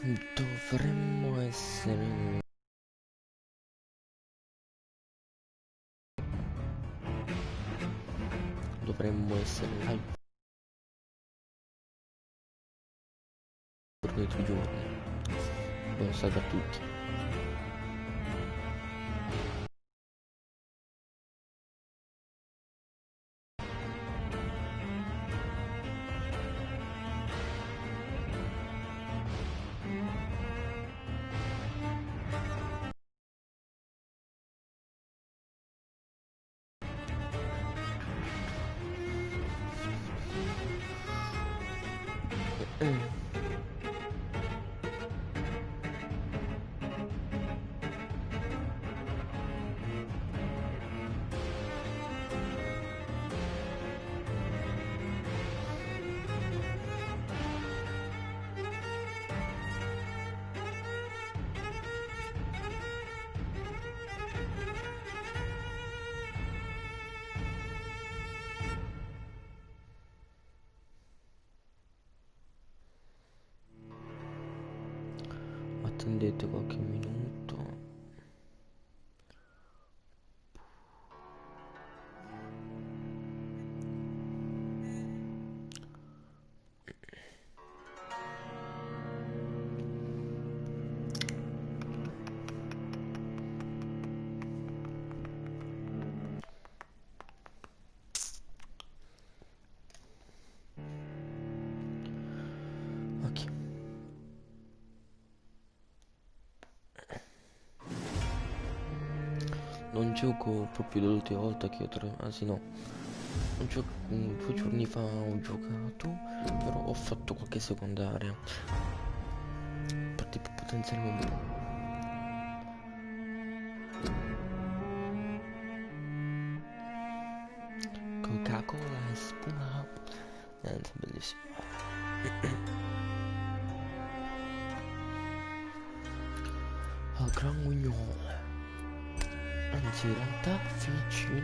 Dovremmo essere... live per 3 giorni. Buon salve a tutti. Attendete qualche minuto. Ok. Non gioco proprio dell'ultima volta che ho anzi no, un 2 giorni fa ho giocato, però ho fatto qualche secondaria per tipo potenziare il mio Coca-Cola e spuma. Niente, bellissimo. Al Gran Guignol. Anzi, in realtà feci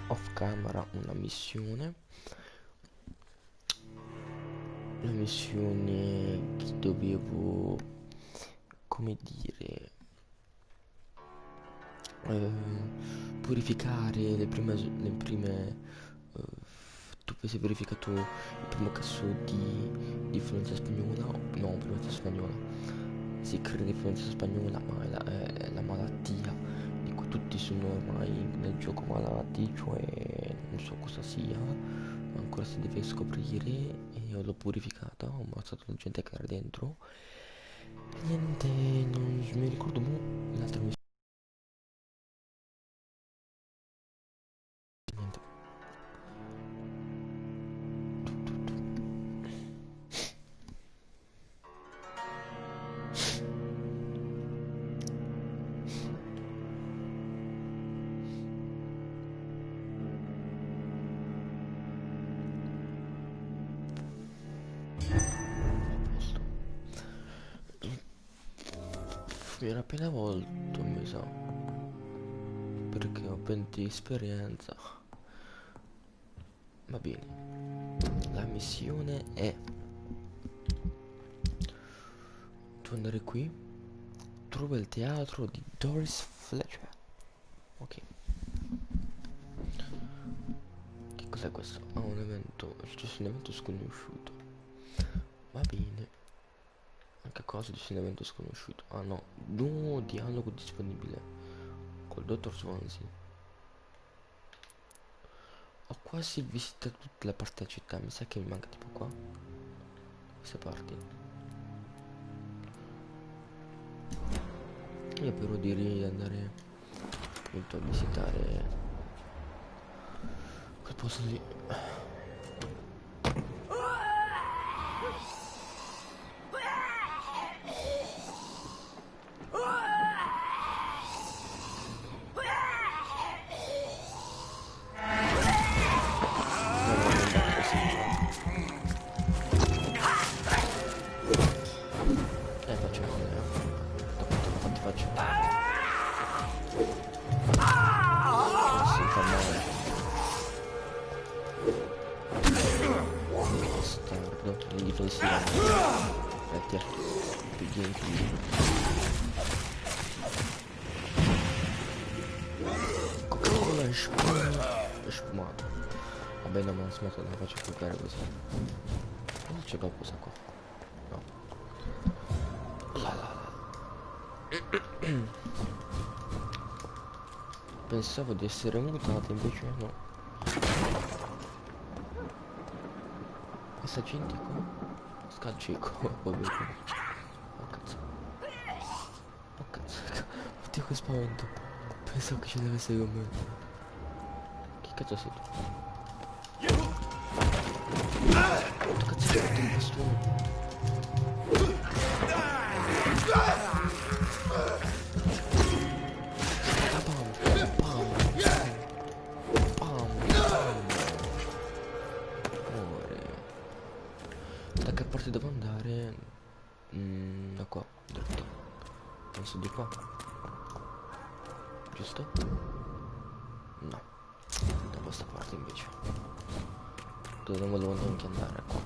off camera una missione che dovevo, come dire, purificare le prime tu hai verificato il primo caso di influenza spagnola, no, influenza spagnola, si crede influenza spagnola, ma è la malattia di cui tutti sono ormai nel gioco malati, cioè non so cosa sia, ancora si deve scoprire, e io l'ho purificata, ho ammazzato la gente che era dentro. Niente, non mi ricordo l'altra missione. Niente. Mi era appena volto, mi sa, perché ho 20 di esperienza. Va bene, la missione è tu andare qui, trova il teatro di Doris Fletcher. Ok, che cos'è questo? Ah, un evento, è successo un evento sconosciuto. Va bene, anche cosa di un evento sconosciuto? Ah no, nuovo dialogo disponibile col dottor Swansea. Ho quasi visitato tutta la parte della città, mi sa che mi manca tipo qua, queste parti. Io però direi di andare appunto a visitare quel posto lì. Faccio male, da quanto faccio? Si fa male. Bastardo, indifensivo. Aspetta, pigli. Coca-Cola è spumato. Vabbè, no, ma non smetto, la faccio giocare così. Non c'è qualcosa qua. No. Pensavo di essere mutato, invece no. Messaggio indico? Scalcico, vabbè. Oh cazzo. Oh cazzo. Oddio che spavento. Pensavo che ce l'avesse con me. Che cazzo sei tu? Quanto cazzo hai fatto il bastone? Da che parte devo andare? Da qua, dritto. Penso di qua. Giusto? No. Da questa parte invece. Dove non volevo neanche andare, qua.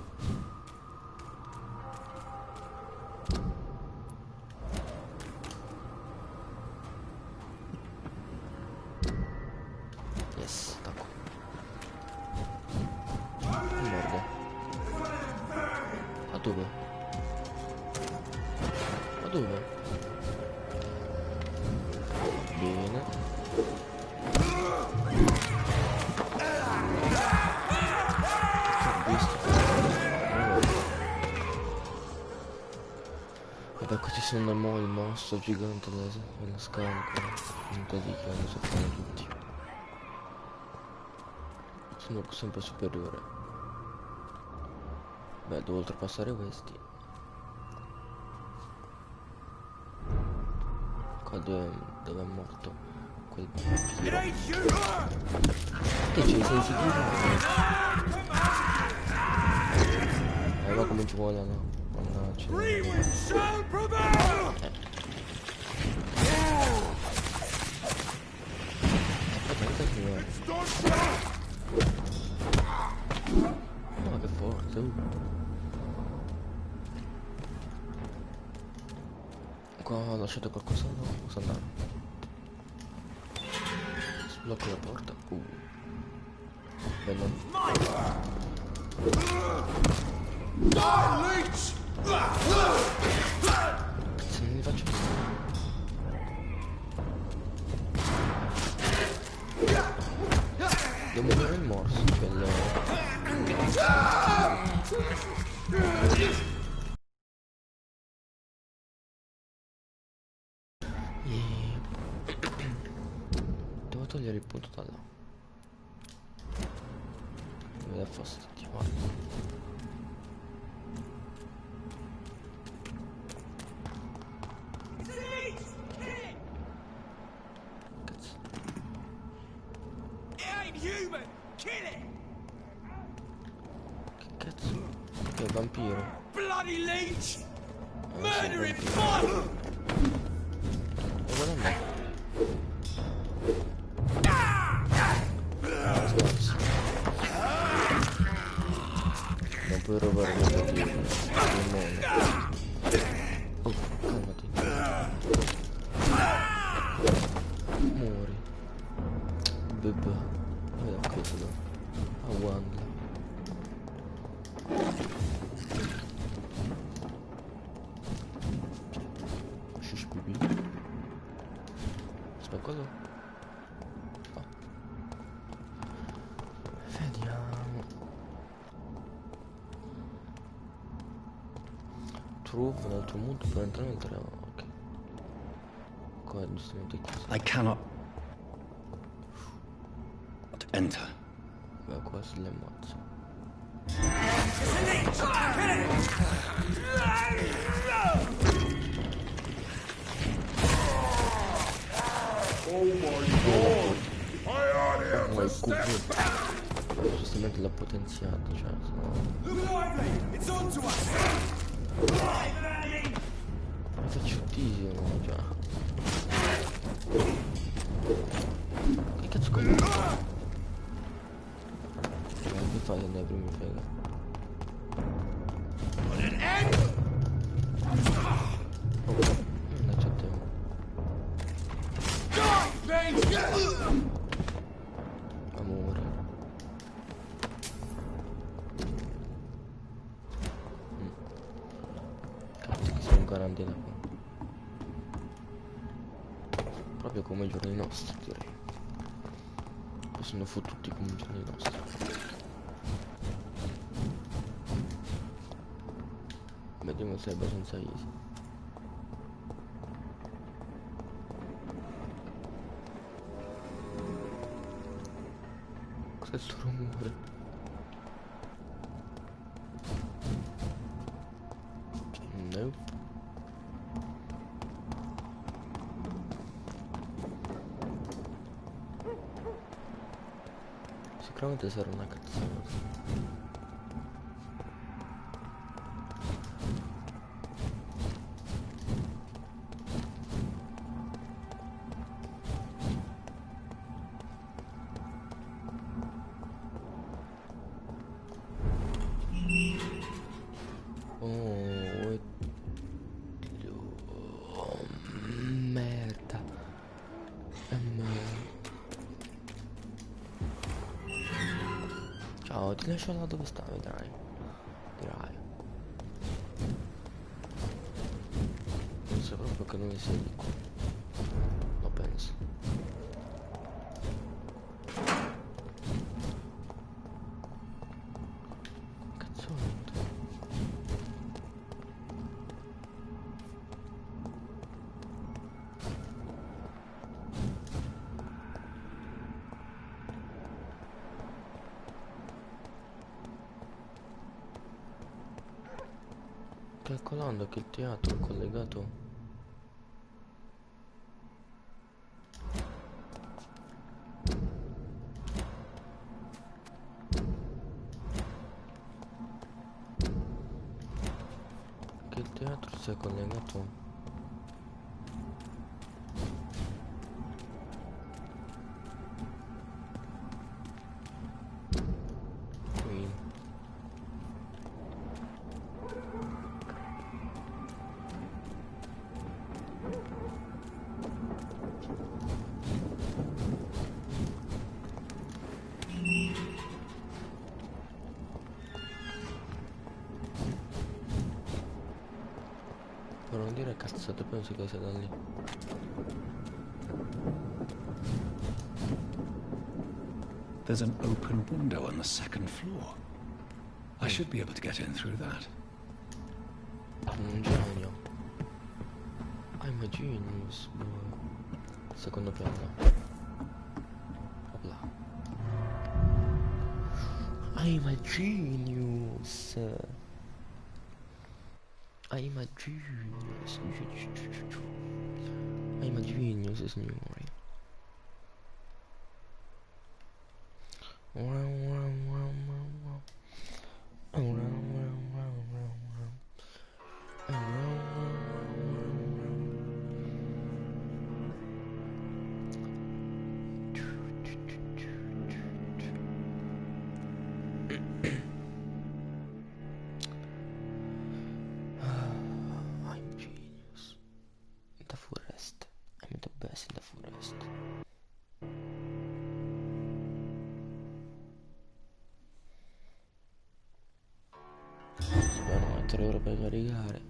Yes, da qua. Merda. Ma dove? Ma dove? Bene. Vabbè, questi sono il mostro gigante della scarica. Non te dico, lo so fare tutti. Sono sempre superiore. Beh, devo oltrepassare questi. Qua dove è morto quel vampiro. Che c'è, sei sicuro? Ma come ci vuole, no? Mannaggia. No, che forte. Qua ho lasciato qualcosa, no? Posso andare? Sblocco la porta. Bello. Se non li faccio più. Devo muovere il morso, cioè il... Devo togliere il punto da là. Mi dà fastidio, guarda. Che cazzo? Che è vampiro? Bloody leech! Murdering fire! E guarda me. Non puoi rubare le vampire. Oh, calmati. Muori. Bebè. Vedi questo. A Wanda. Shish baby. Aspetta, cosa? Oh. Vediamo. Trove un altro mondo per entrare nel treno. Ok. Qua è giustamente chiuso. I cannot enter. Beh, qua si le ammazzo. Oh my god! I Ma il cubo giustamente l'ha potenziato, cioè mi faccio tissimo già. Che cazzo come? Che fai se ne prima frega? quarantena qua. Proprio come i giorni nostri, direi. Sono fottuti come i giorni nostri. Vediamo se è abbastanza easy. Cos'è sto rumore? No. Sicuramente sarà una cazzata. Merda. Ciao, ti lascio là dove stavi, dai. Dai. Penso proprio che non sia di qua. Lo penso. Cazzotto. Calcolando che il teatro è collegato. Che il teatro sia collegato. Qui. Per non dire cazzate, penso che sia da lì. There's an open window on the second floor. I should be able to get in through that. Un genio. I'm a genius, boy. Secondo piano. Opla. I'm a genius. I'm a genius. I'm a genius, signori. I'm genius. In the forest. I'm the best in the forest. Spero 3 euro per caricare.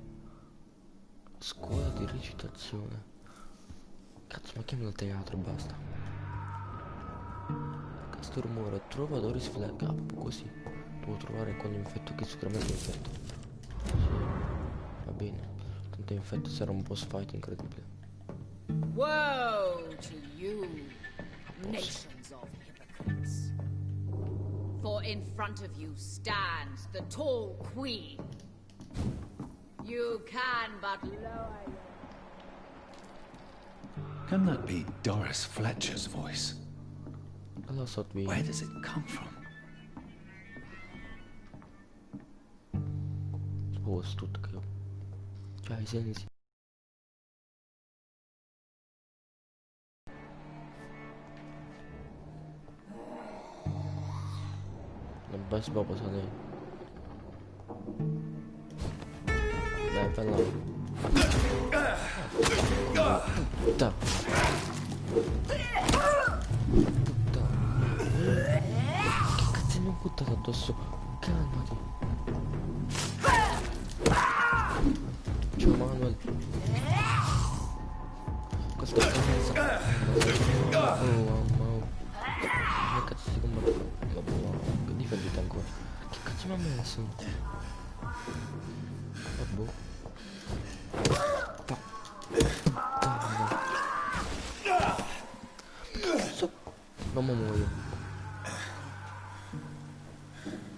Scuola di recitazione. Cazzo, ma chiamalo teatro e basta. Questo rumore, trova Doris Flag Up, così devo trovare quell'infetto che sicuramente è infetto. Sì, va bene. Tanto infetto sarà un boss fight incredibile. Woe to you, nations of hypocrites. For in front of you stands the tall queen. You can but lower your... Can that be Doris Fletcher's voice? Allora so qui. Where does it come from? Oh, tutto che... Cioè, i sensi. Non penso proprio sa lei. Dai, bella. Puttana. Che cazzo mi ho buttato addosso? Calmati. Ciao Manuel. mo muoio.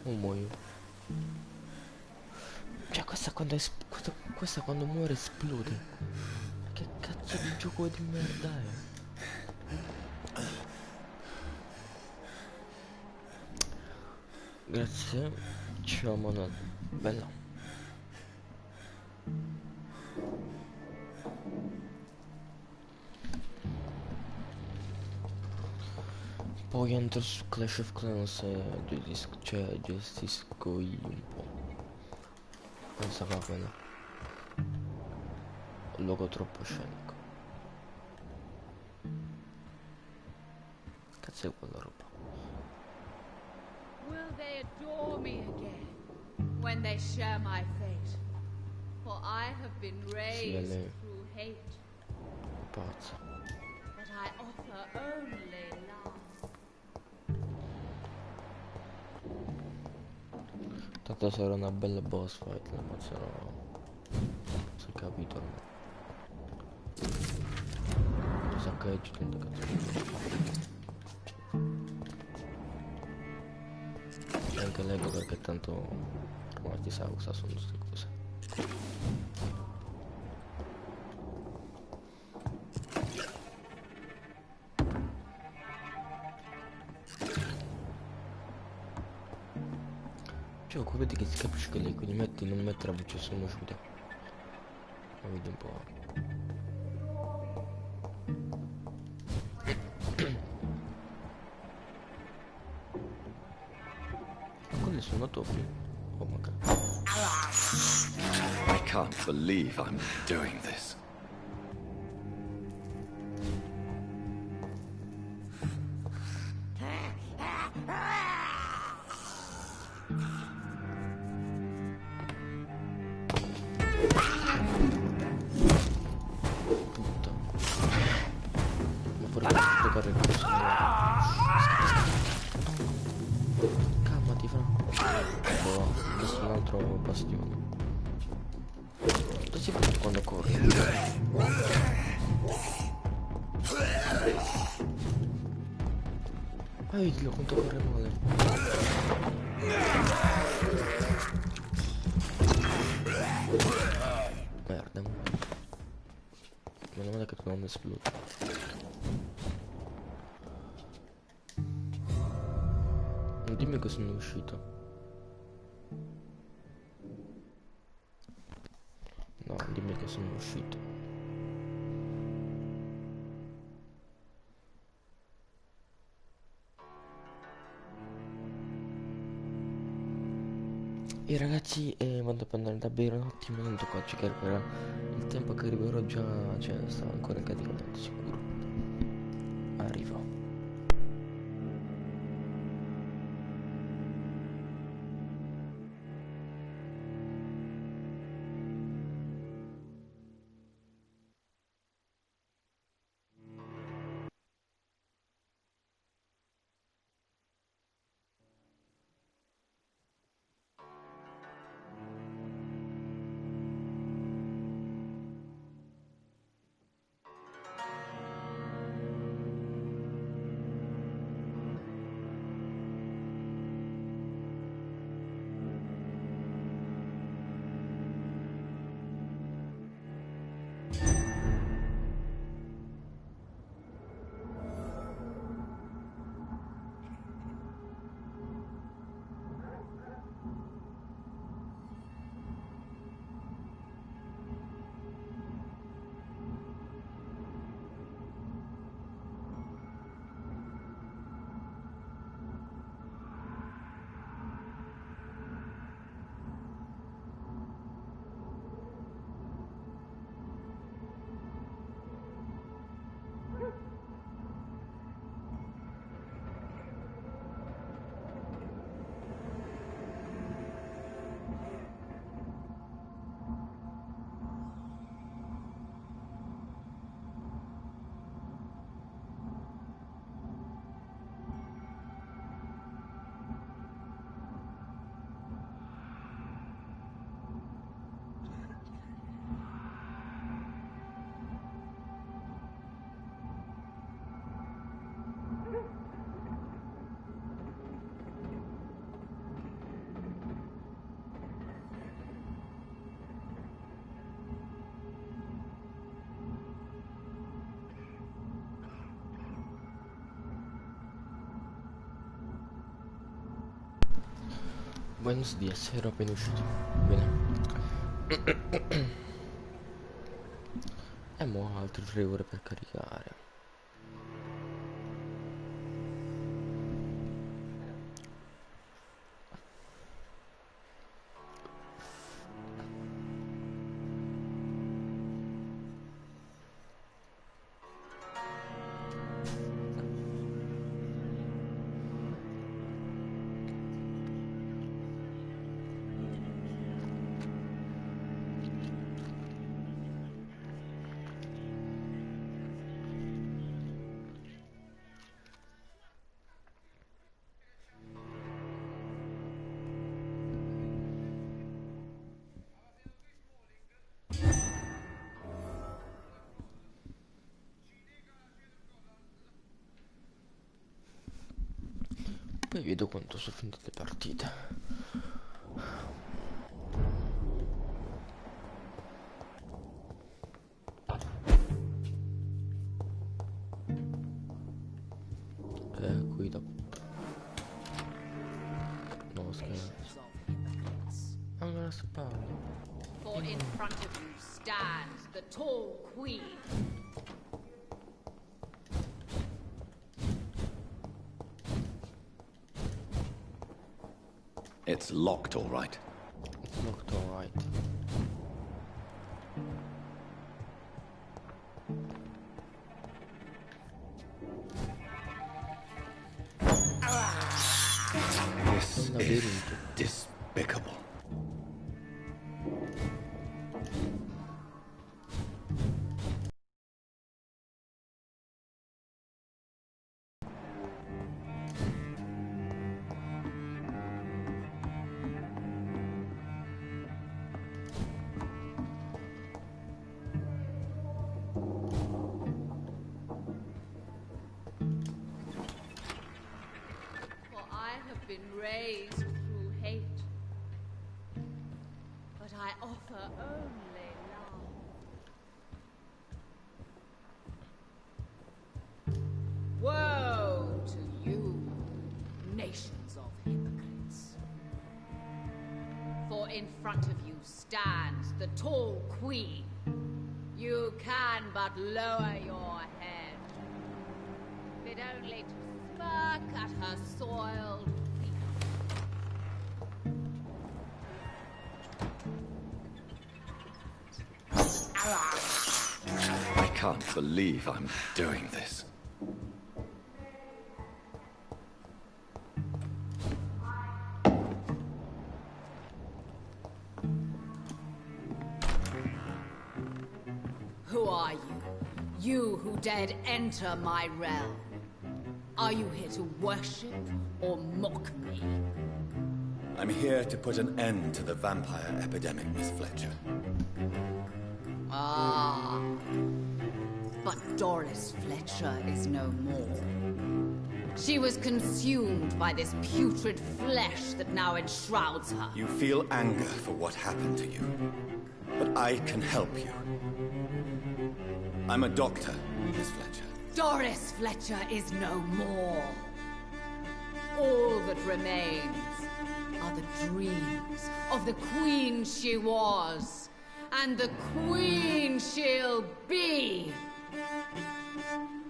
Mo muoio. Cioè questa quando muore esplode. Che cazzo di gioco di merda è? Grazie. Ciao Manuel. Bella. Poi entro su Clash of Clans e gestisco io un po'. Pensa qua quella. Logo troppo scenico. Cazzo è quella roba? Will they adore me again when they share my fate? For I have been raised lei. through hate, Pazza. but I offer only love. Tanto sarà una bella boss fight, la ammazzeranno. Si è capito. Lo saccheggio tanto cazzo. E anche leggo perché tanto ormai ti sa cosa sono queste cose. Cioè, qua vedi che si capisce che lei quindi non mette la voce sconosciuta. Ma vedi un po'. Quelli sono topi. Oh my god. I can't believe I'm doing this. Puttana. Ma pure per giocare il corso. Calmati, fra. Boh, adesso un altro bastione. Dove si fa quando corri? Ma vedilo quanto corre male. Merda. Meno male che tu non esplodi. Non dimmi che sono uscito. No, dimmi che sono uscito. E ragazzi, vado a prendere da bere un attimo, non tocco oggi che arriverà il tempo che arriverò già, cioè sta ancora in caricamento sicuro. Arrivo. Buenos dias, ero appena uscito. Bene. E mo' altri 3 ore per caricare. Poi vedo quanto sono finite le partite. Qui dopo. No, scherzo. I'm gonna spawn. For in front of you stands the tall queen. It's locked, all right. It's locked, alright. This is despicable. For I have been raised through hate, but I offer only love. Woe to you, nations of hypocrites. For in front of you stands the tall queen. You can but lower your head, fit only to smirk at her soiled I can't believe I'm doing this. Who are you? You who dared enter my realm. Are you here to worship or mock me? I'm here to put an end to the vampire epidemic, Miss Fletcher. Ah. But Doris Fletcher is no more. She was consumed by this putrid flesh that now enshrouds her. You feel anger for what happened to you, but I can help you. I'm a doctor, Miss Fletcher. Doris Fletcher is no more. All that remains are the dreams of the queen she was, and the queen she'll be.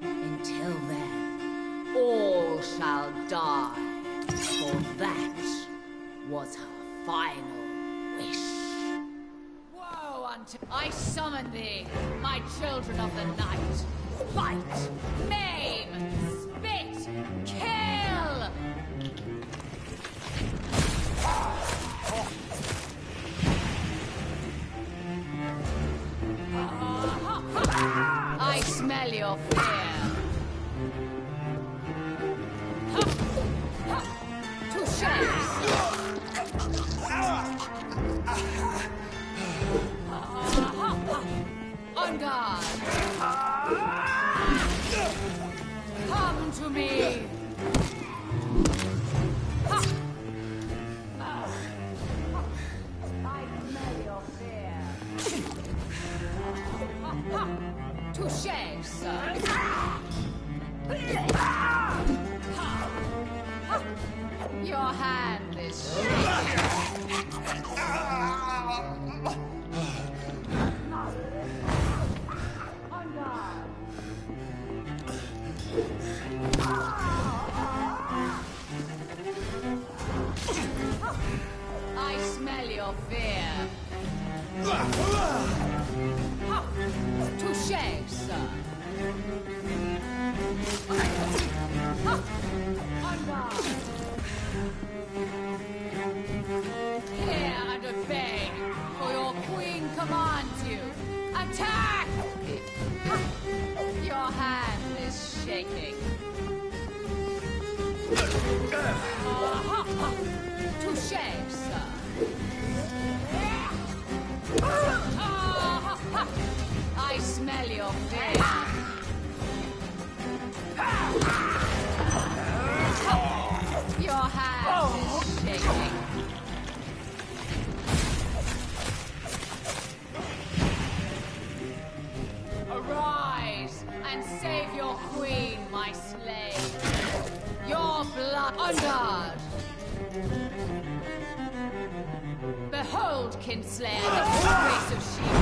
Until then, all shall die, for that was her final wish. Woe unto I summon thee, my children of the night. Fight, maim, spit, kill! I smell your fear. On guard. Come to me. I smell your fear. Touché, sir. Your hand is shaking. your fear. Touché, sir. Hear and obey, for your queen commands you. Attack! Your hand is shaking. Touché, sir. I smell your fear. Your hand is shaking. Arise and save your queen, my slave. Your blood on guard. Behold, Kinslayer, the race of sheep.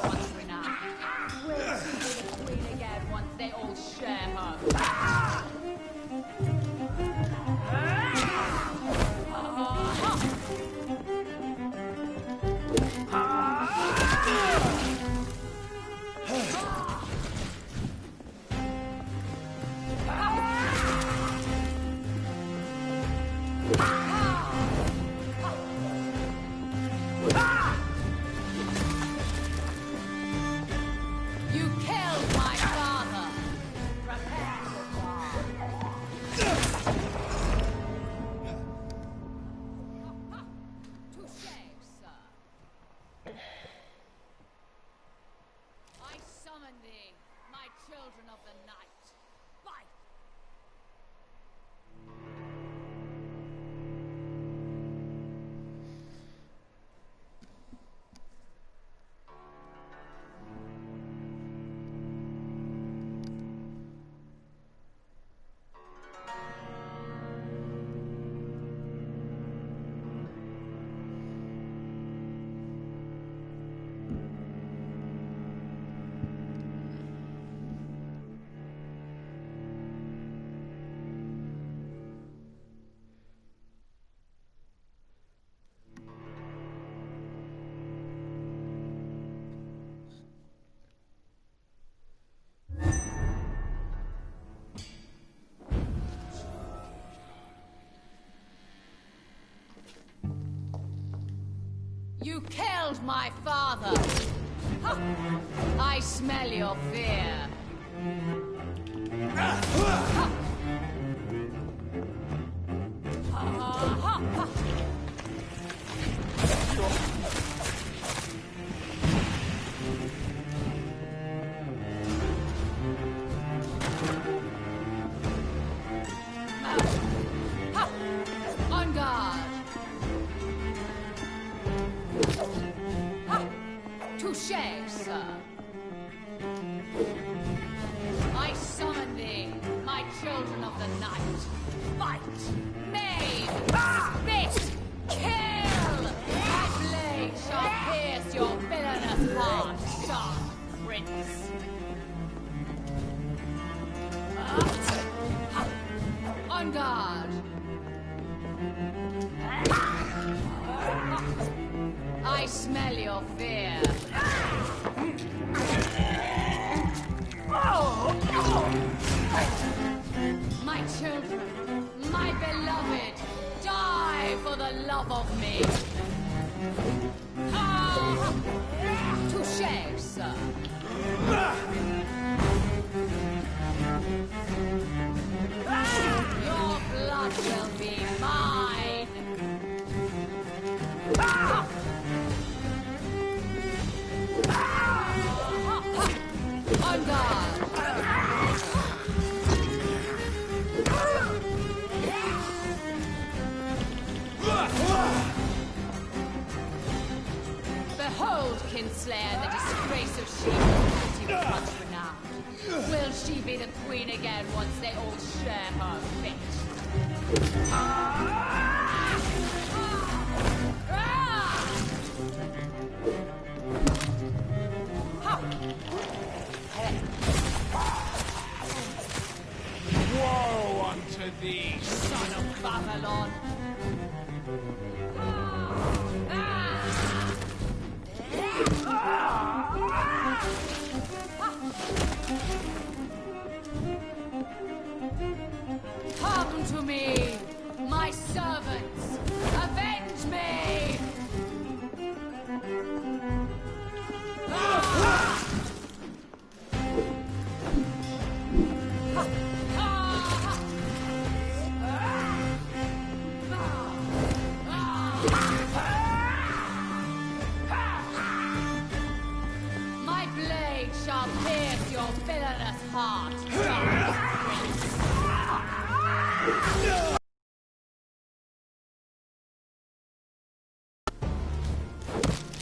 Once renowned. Will she be the queen again once they all share her? You killed my father. Prepare to die. Touché, sir. I summon thee, my children of the night. Fight! You killed my father. I smell your fear. On guard. Touché, sir. I summon thee, my children of the night. Fight! Maim! Spit! Kill! My blade shall pierce your villainous heart, dark prince. On guard. I smell your fear. My children, my beloved, die for the love of me. Touché, sir. Your blood will be mine. On guard. Behold, Kinslayer, the disgrace of sheep, pretty once renowned. Will she be the queen again once they all share her fate? Woe unto thee, Son of Babylon! Come to me, my servants! Avenge me! My blade shall pierce your villainous heart, dark prince!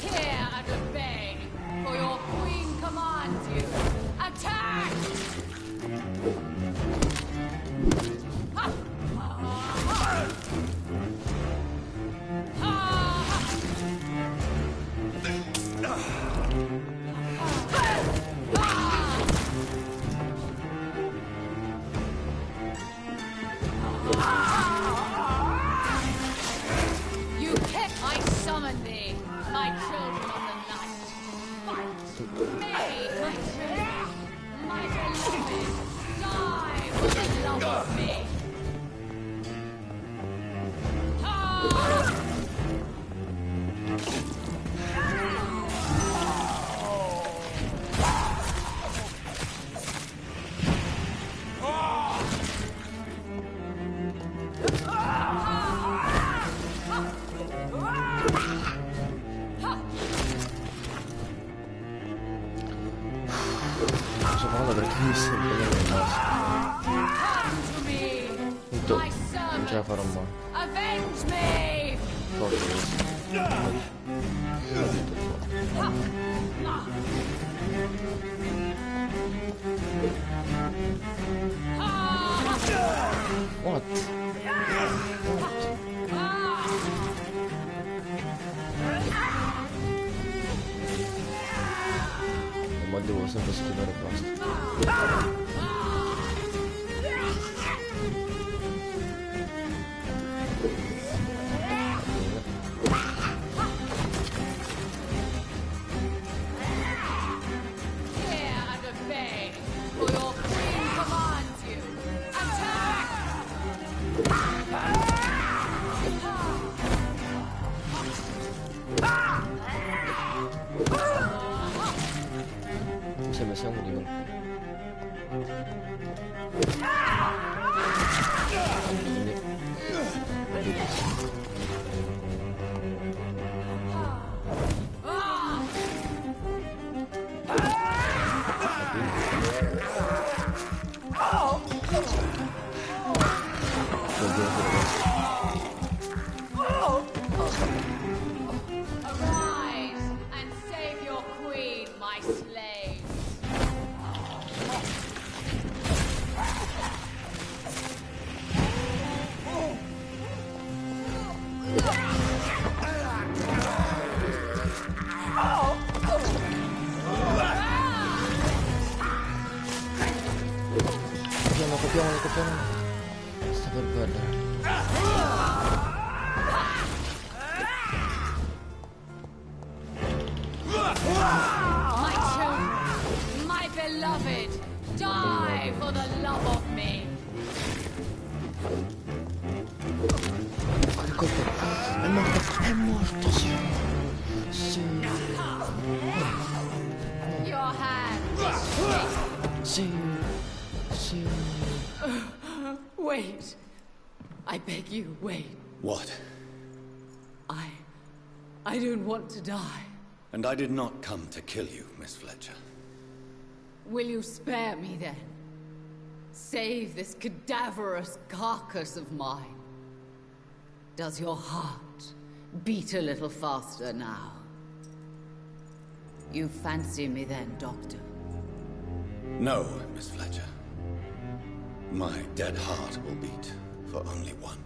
Hear and obey, for your queen commands you. Attack! You kick, I summon thee, my children of the night. Fight! Me, my children, my beloved, die for the love of me. Sto parlando perché mi sta impegnando il naso. Tutto, non ce la farò mai. Avenge me! What? Ma devo sempre schivare basta. Hear and obey, for your queen commands you. Attack! Mi sembra siamo di nuovo. Arise and save your queen, my slaves. Copiamo. Sta per perdere. My children, my beloved, die for the love of me. Che colpo? È morto, sì. Sì. Your hand. Sì. Sì. Wait. I beg you, wait. What? I don't want to die. And I did not come to kill you, Miss Fletcher. Will you spare me then? Save this cadaverous carcass of mine. Does your heart beat a little faster now? You fancy me then, Doctor? No, Miss Fletcher. My dead heart will beat for only one.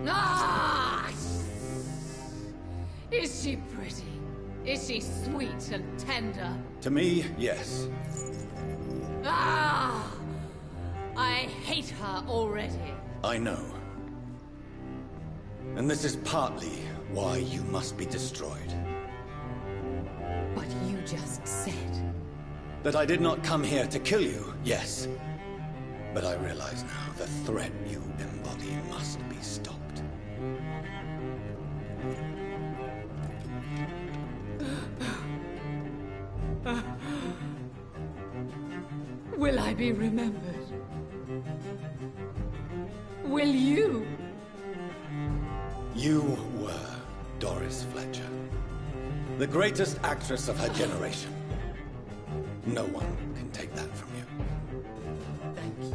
Ah! Is she pretty? Is she sweet and tender? To me, yes. Ah! I hate her already. I know. And this is partly why you must be destroyed. just said? That I did not come here to kill you, yes. But I realize now the threat you embody must be stopped. Will I be remembered? Will you? You were Doris Fletcher, the greatest actress of her generation. No one can take that from you. Thank you.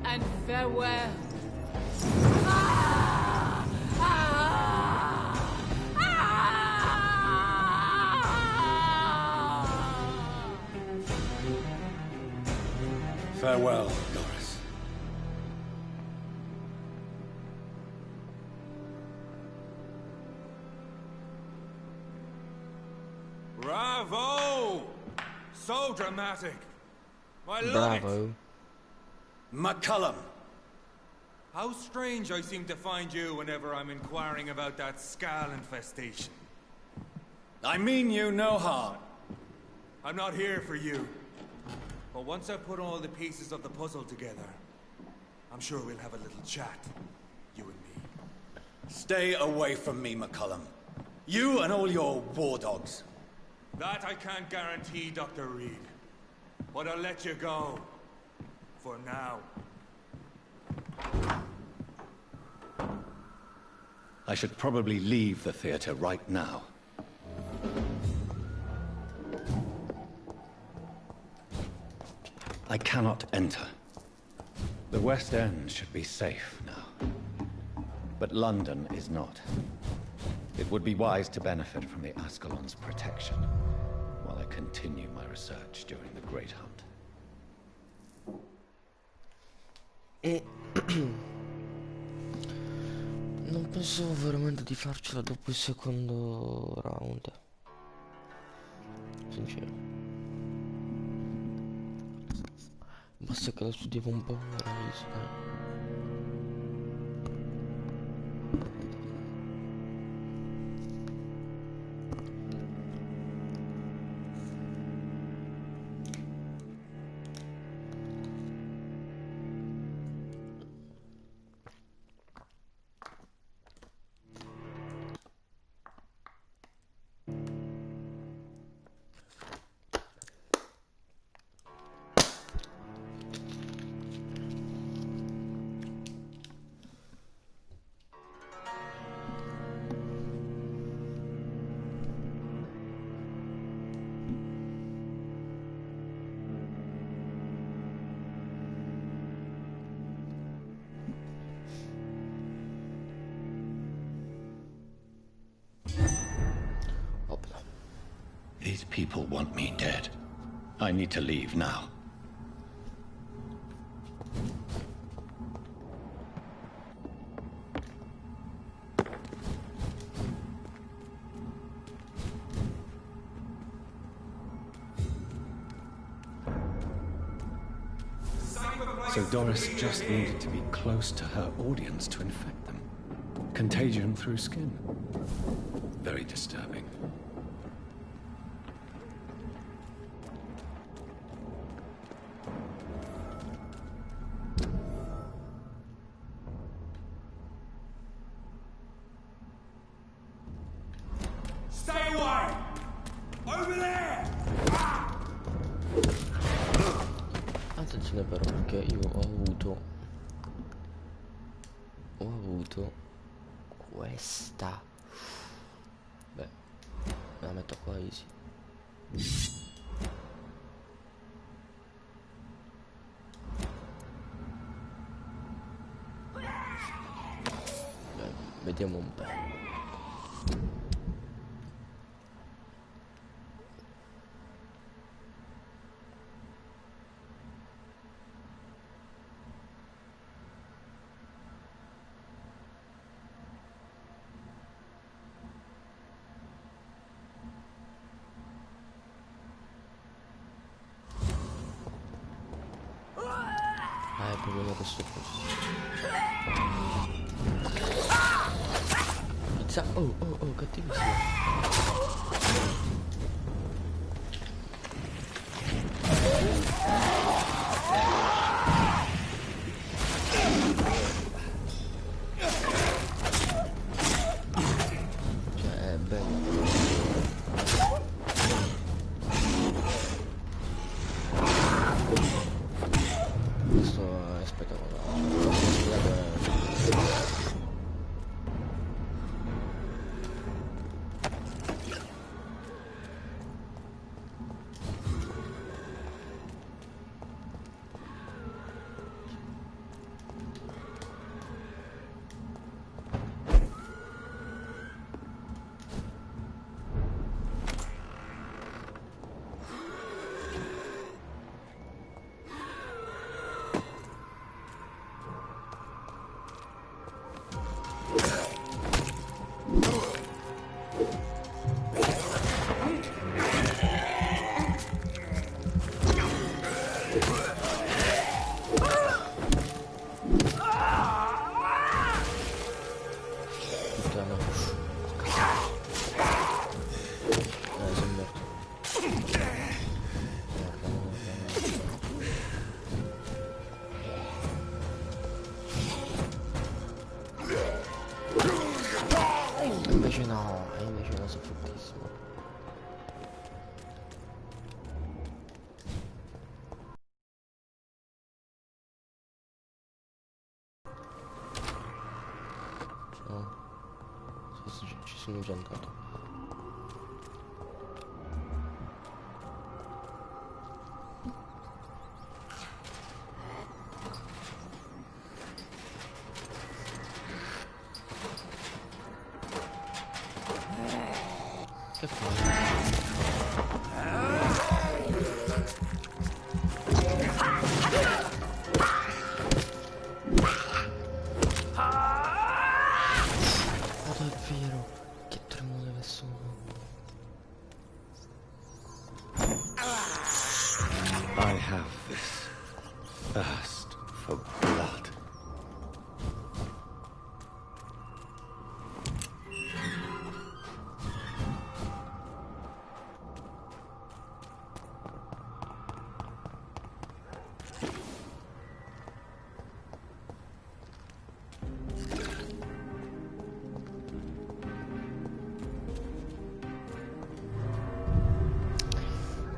And farewell. Ah! Ah! Ah! Farewell, Doris. Bravo! So dramatic. I love Bravo. it. McCullum. How strange I seem to find you whenever I'm inquiring about that skull infestation. I mean you no harm. I'm not here for you. But once I put all the pieces of the puzzle together, I'm sure we'll have a little chat, you and me. Stay away from me, McCullum. You and all your war dogs. That I can't guarantee, Dr. Reed. But I'll let you go. For now. I should probably leave the theater right now. I cannot enter. The West End should be safe now. But London is not. It would be wise to benefit from the Ascalon's protection while I continue my research during the Great Hunt. E non pensavo veramente di farcela dopo il secondo round. Sincero. Basta che la studiavo un po', era easy, These people want me dead. I need to leave now. So Doris just needed to be close to her audience to infect them. Contagion through skin. Very disturbing. Stay away! Over there! Attenzione però, perché io ho avuto questa. Beh, me la metto qua easy. Beh, vediamo un po'. Ah, è proprio da questo posto. Pizza. Oh, cattivissimo. Sono morto. Invece no, sono fortissimo. No, ci sono già andato. Che fai? Oh, davvero? Che tremore che sono. I have this thirst for blood.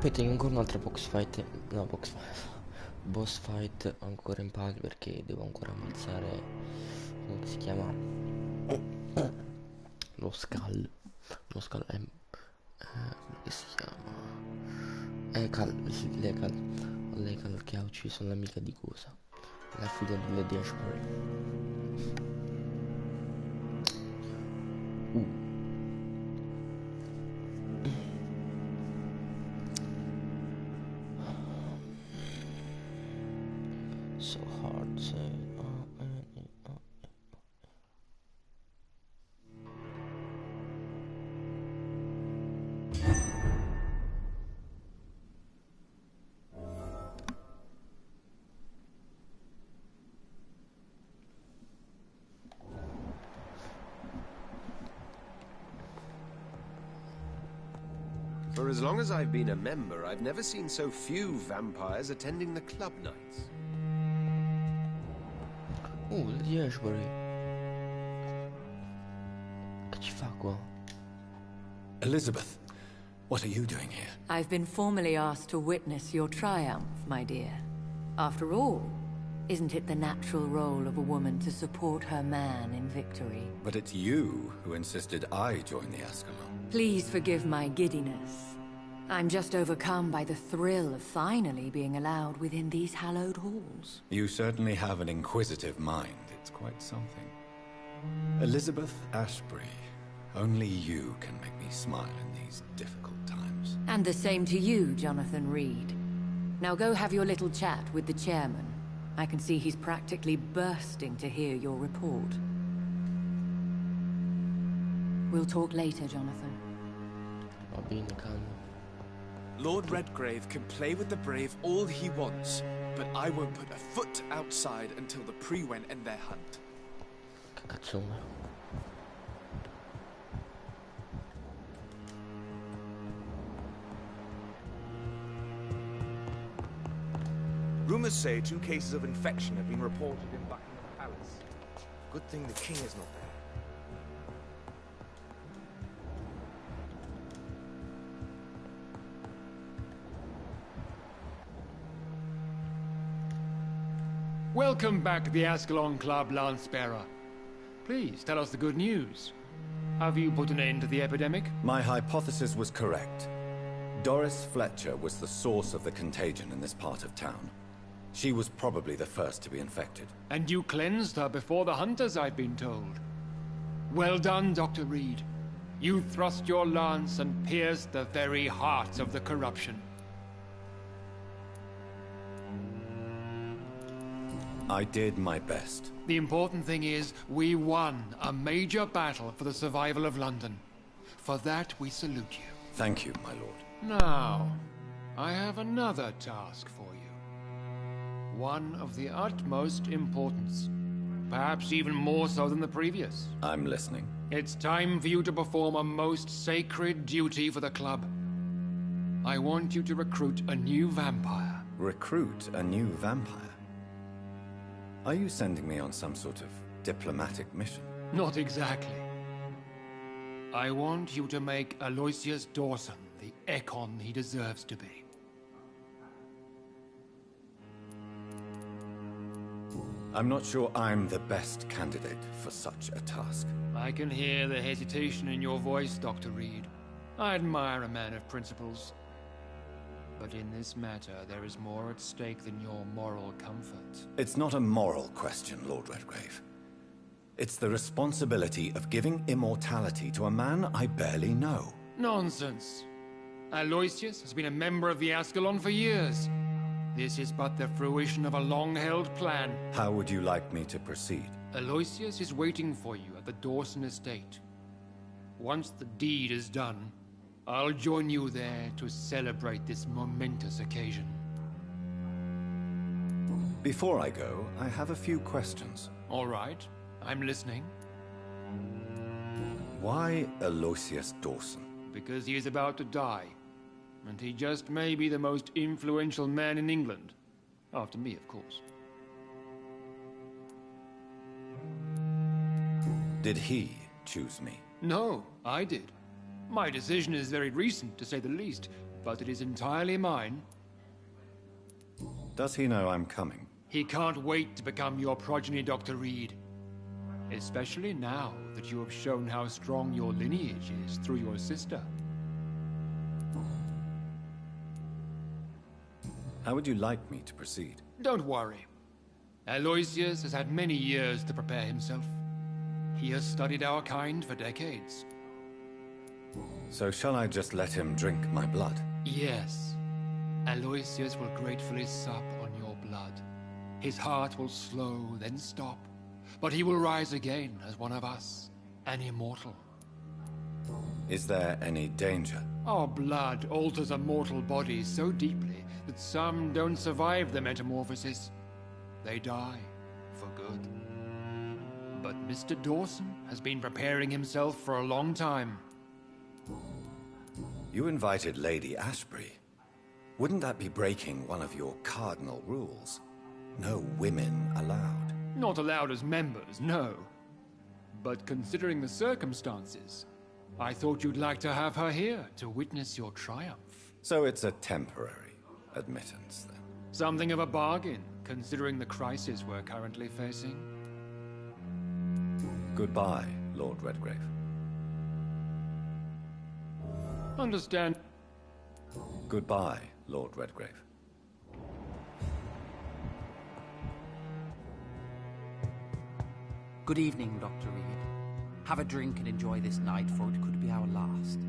Poi tengo ancora un'altra boss fight. No, boss fight ancora in palla perché devo ancora ammazzare. Come si chiama? Lo Skull. Lo Skull è. Come si chiama? Legal che ha ucciso l'amica di cosa? La figlia di Lady Ashbury. So hard to say. For as long as I've been a member, I've never seen so few vampires attending the club nights. Lady Ashbury. Che ci fa qua? Elizabeth, what are you doing here? I've been formally asked to witness your triumph, my dear. After all, isn't it the natural role of a woman to support her man in victory? But it's you who insisted I join the Ascalon. Please forgive my giddiness. I'm just overcome by the thrill of finally being allowed within these hallowed halls. You certainly have an inquisitive mind. It's quite something. Elizabeth Ashbury, only you can make me smile in these difficult times. And the same to you, Jonathan Reed. Now go have your little chat with the chairman. I can see he's practically bursting to hear your report. We'll talk later, Jonathan. Va bene, calmo. Lord Redgrave can play with the brave all he wants, but I won't put a foot outside until the Pre-Wen end their hunt. Che cazzone. Rumors say 2 cases of infection have been reported in Buckingham Palace. Good thing the king is not there. Welcome back to the Ascalon Club, Lance-Bearer. Please, tell us the good news. Have you put an end to the epidemic? My hypothesis was correct. Doris Fletcher was the source of the contagion in this part of town. She was probably the first to be infected. And you cleansed her before the hunters, I've been told. Well done, Dr. Reed. You thrust your lance and pierced the very heart of the corruption. I did my best. The important thing is, we won a major battle for the survival of London. For that we salute you. Thank you, my lord. Now, I have another task for you. One of the utmost importance. Perhaps even more so than the previous. I'm listening. It's time for you to perform a most sacred duty for the club. I want you to recruit a new vampire. Recruit a new vampire? Are you sending me on some sort of diplomatic mission? Not exactly. I want you to make Aloysius Dawson the Ekon he deserves to be. I'm not sure I'm the best candidate for such a task. I can hear the hesitation in your voice, Dr. Reed. I admire a man of principles. But in this matter, there is more at stake than your moral comfort. It's not a moral question, Lord Redgrave. It's the responsibility of giving immortality to a man I barely know. Nonsense. Aloysius has been a member of the Ascalon for years. This is but the fruition of a long-held plan. How would you like me to proceed? Aloysius is waiting for you at the Dawson estate. Once the deed is done, I'll join you there to celebrate this momentous occasion. Before I go, I have a few questions. All right, I'm listening. Why Aloysius Dawson? Because he is about to die. And he just may be the most influential man in England. After me, of course. Did he choose me? No, I did. My decision is very recent, to say the least, but it is entirely mine. Does he know I'm coming? He can't wait to become your progeny, Dr. Reed. Especially now that you have shown how strong your lineage is through your sister. How would you like me to proceed? Don't worry. Aloysius has had many years to prepare himself. He has studied our kind for decades. So shall I just let him drink my blood? Yes. Aloysius will gratefully sup on your blood. His heart will slow, then stop. But he will rise again as one of us, an immortal. Is there any danger? Our blood alters a mortal body so deeply that some don't survive the metamorphosis. They die for good. But Mr. Dawson has been preparing himself for a long time. You invited Lady Ashbury. Wouldn't that be breaking one of your cardinal rules? No women allowed. Not allowed as members, no. But considering the circumstances, I thought you'd like to have her here to witness your triumph. So it's a temporary admittance, then? Something of a bargain, considering the crisis we're currently facing. Goodbye, Lord Redgrave. Understand. Goodbye, Lord Redgrave. Good evening, Dr. Reed. Have a drink and enjoy this night, for it could be our last.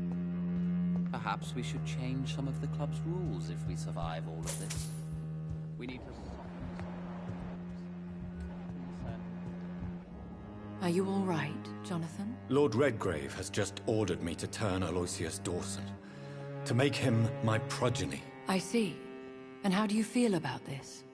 Perhaps we should change some of the club's rules if we survive all of this. We need to Are you all right, Jonathan? Lord Redgrave has just ordered me to turn Aloysius Dawson, to make him my progeny. I see. And how do you feel about this?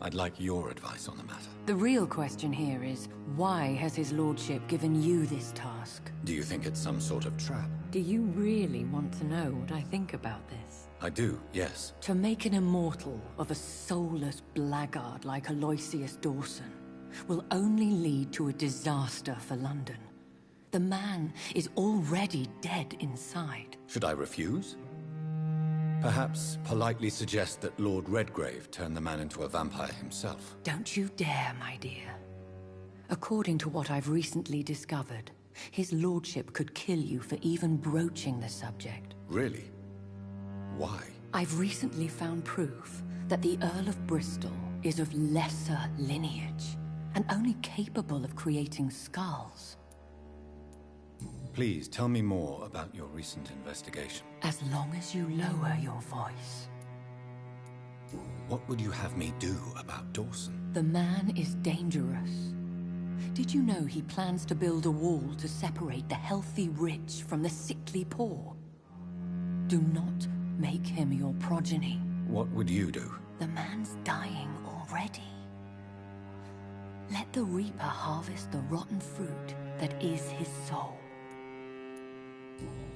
I'd like your advice on the matter. The real question here is, why has his lordship given you this task? Do you think it's some sort of trap? Do you really want to know what I think about this? I do, yes. To make an immortal of a soulless blackguard like Aloysius Dawson will only lead to a disaster for London. The man is already dead inside. Should I refuse? Perhaps politely suggest that Lord Redgrave turn the man into a vampire himself. Don't you dare, my dear. According to what I've recently discovered, his lordship could kill you for even broaching the subject. Really? Why? I've recently found proof that the Earl of Bristol is of lesser lineage and only capable of creating skulls. Please tell me more about your recent investigation. As long as you lower your voice. What would you have me do about Dawson? The man is dangerous. Did you know he plans to build a wall to separate the healthy rich from the sickly poor? Do not make him your progeny. What would you do? The man's dying already. Let the Reaper harvest the rotten fruit that is his soul.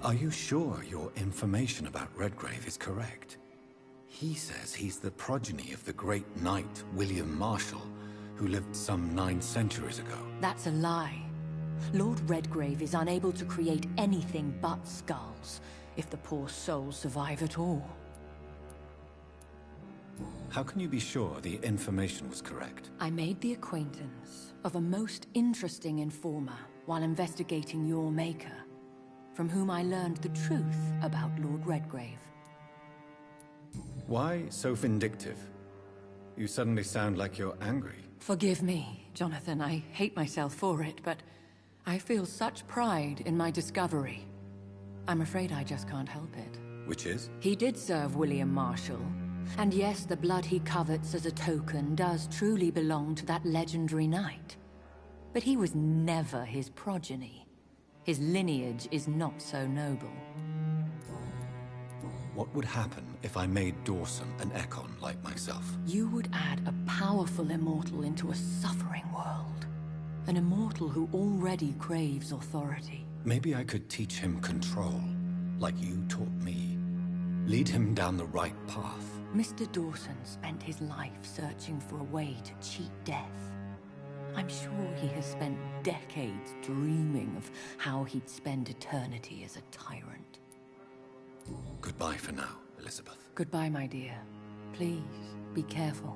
Are you sure your information about Redgrave is correct? He says he's the progeny of the great knight William Marshall, who lived some 9 centuries ago. That's a lie. Lord Redgrave is unable to create anything but skulls, if the poor souls survive at all. How can you be sure the information was correct? I made the acquaintance of a most interesting informer while investigating your maker, from whom I learned the truth about Lord Redgrave. Why so vindictive? You suddenly sound like you're angry. Forgive me, Jonathan. I hate myself for it, but I feel such pride in my discovery. I'm afraid I just can't help it. Which is? He did serve William Marshall. And yes, the blood he covets as a token does truly belong to that legendary knight. But he was never his progeny. His lineage is not so noble. What would happen if I made Dawson an Ekon like myself? You would add a powerful immortal into a suffering world. An immortal who already craves authority. Maybe I could teach him control, like you taught me. Lead him down the right path. Mr. Dawson spent his life searching for a way to cheat death. I'm sure he has spent decades dreaming of how he'd spend eternity as a tyrant. Goodbye for now, Elizabeth. Goodbye, my dear. Please, be careful.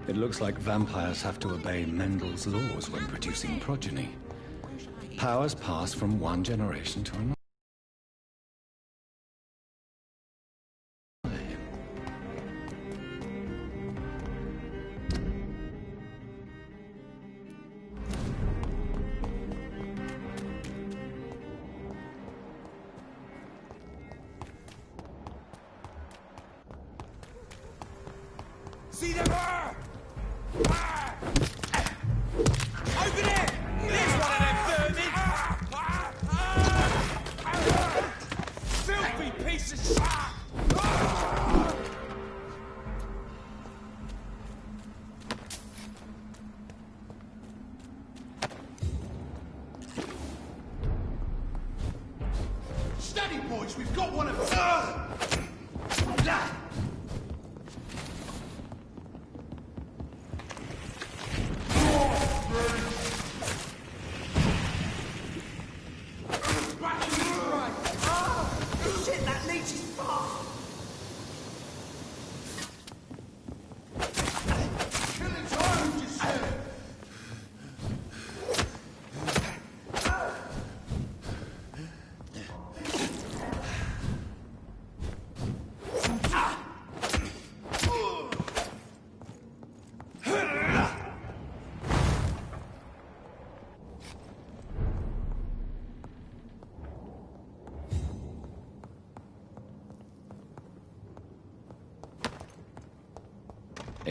It looks like vampires have to obey Mendel's laws when producing progeny. Powers pass from one generation to another. See them! Open it! There's one of them vermin! Filthy piece of shit! Steady, boys! We've got one of them!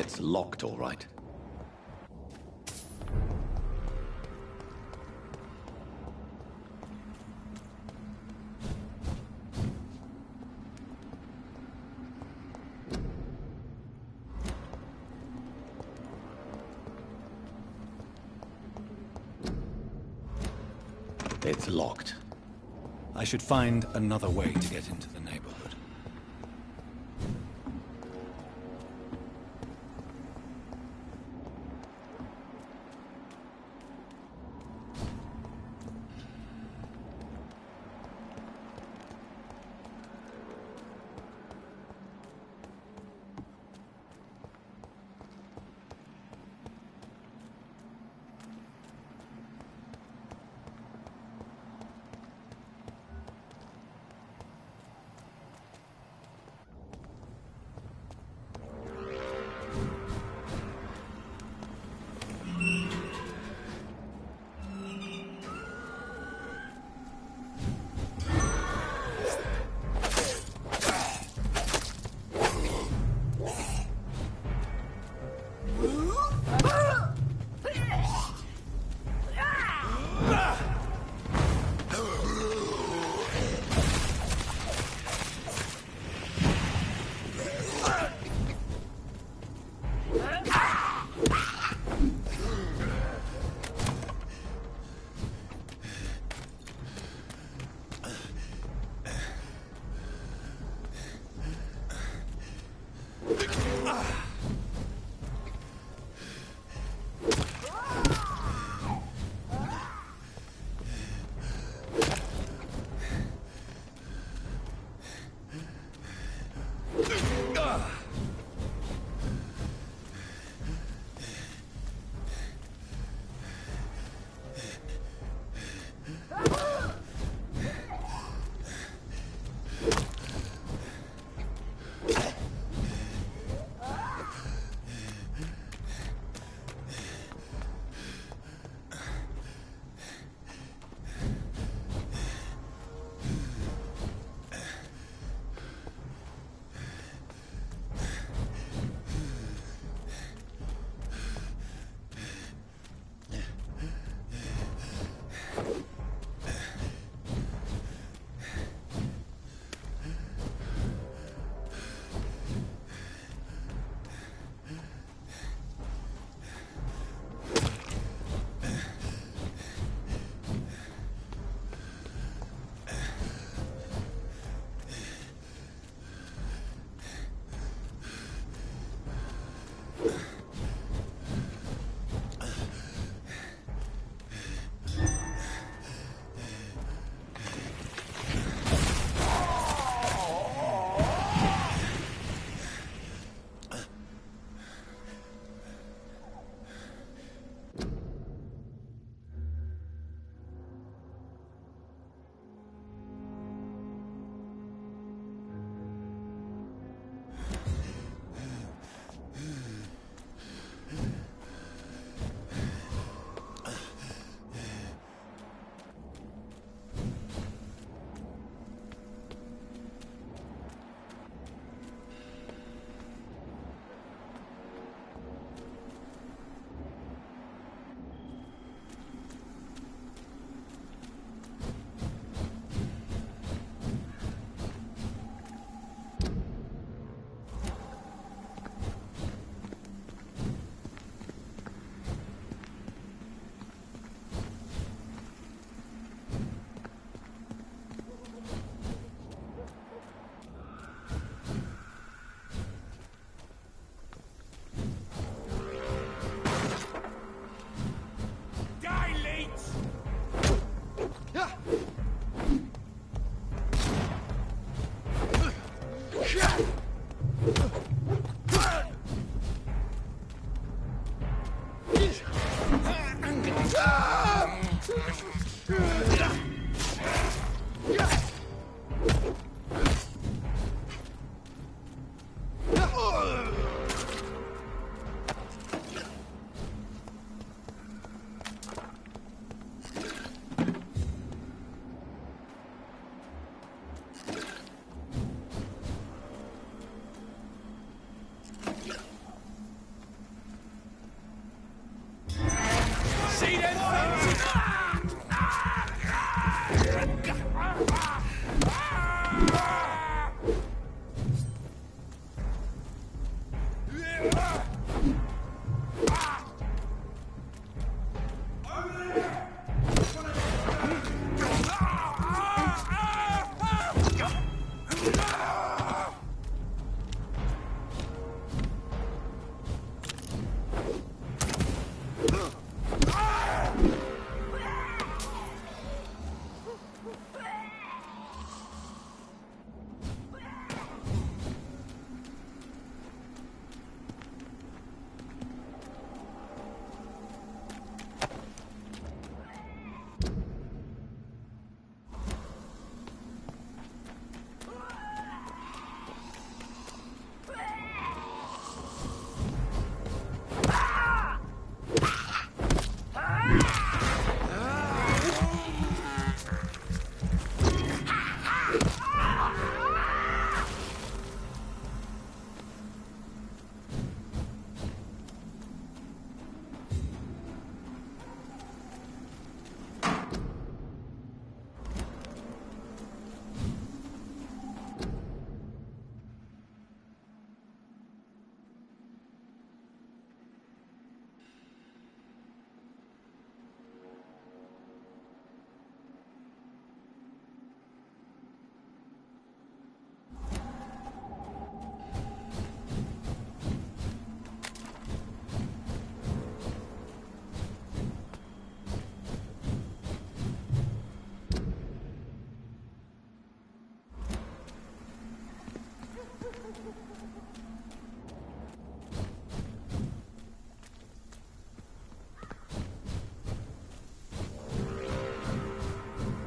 It's locked, all right. It's locked. I should find another way to get into the neighborhood.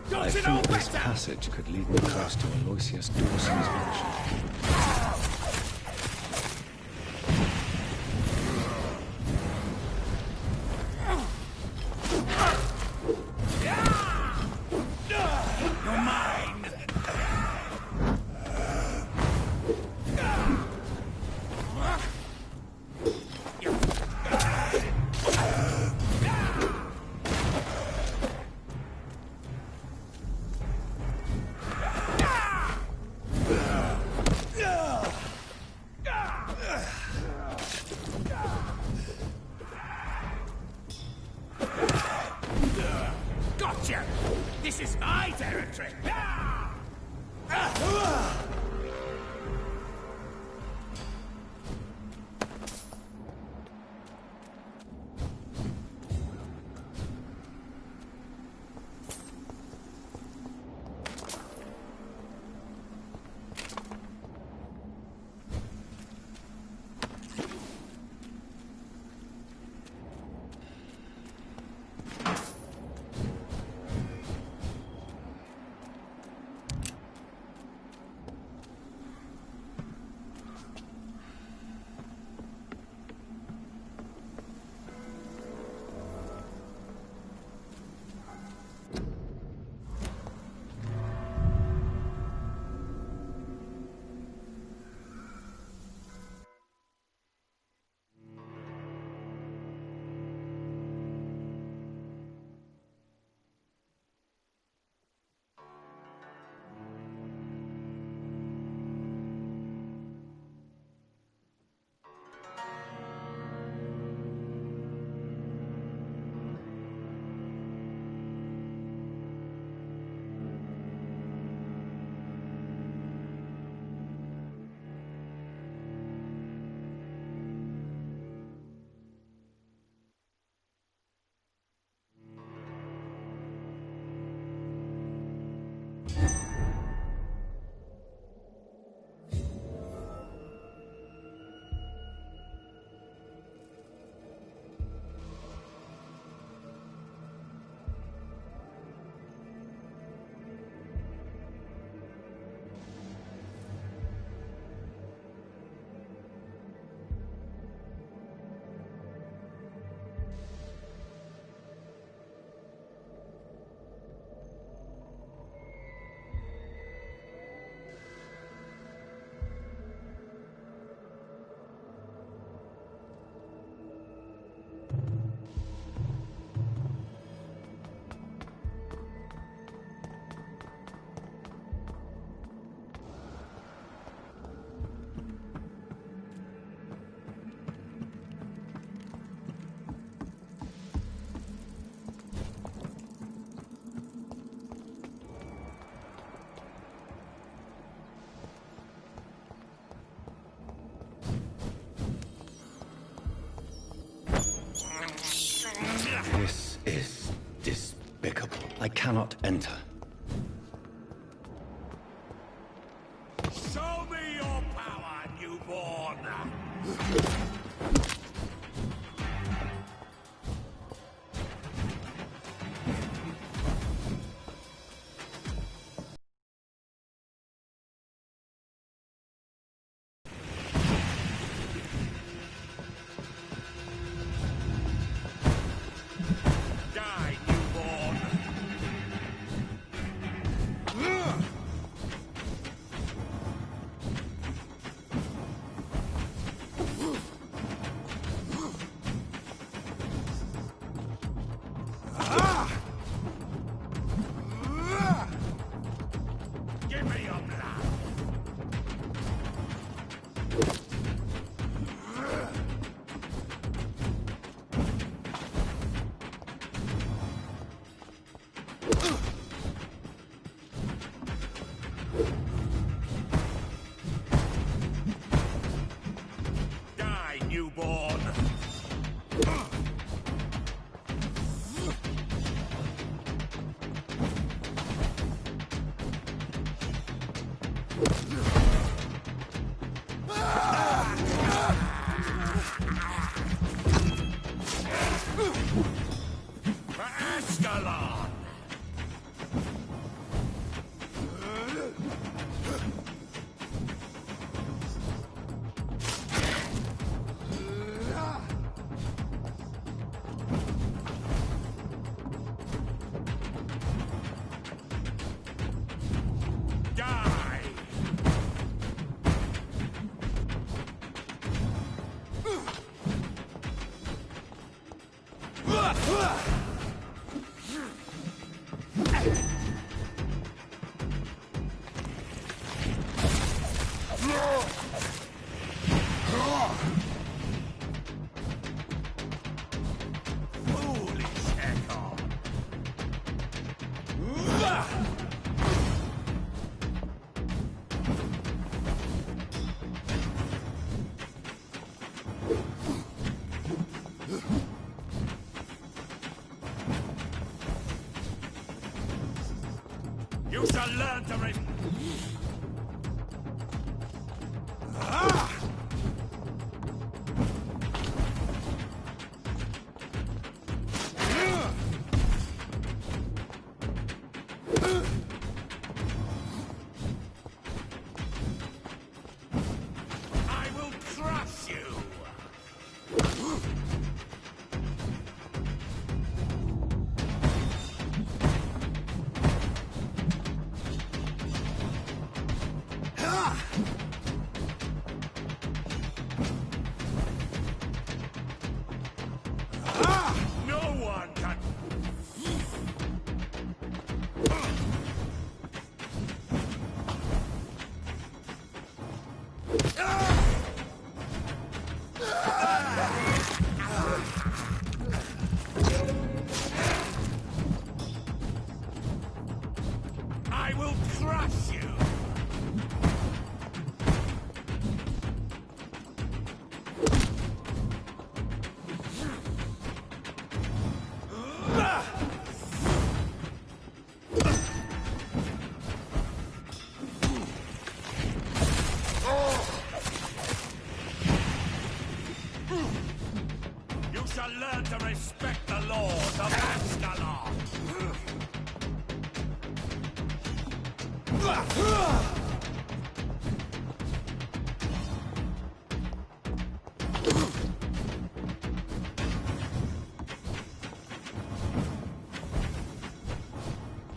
I think this passage could lead me close to Aloysius Dawson's mansion. Gotcha! This is my territory! This is despicable. I cannot enter. Show me your power, newborn! Die, newborn! Give me your blood! Die, newborn! For Ascalon! You shall learn to re- I will crush you! No one can... I will crush you! You shall learn to respect the laws of Ascalon!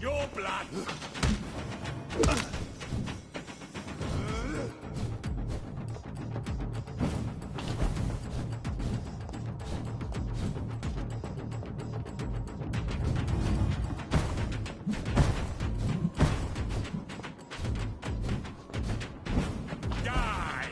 Your blood! Die!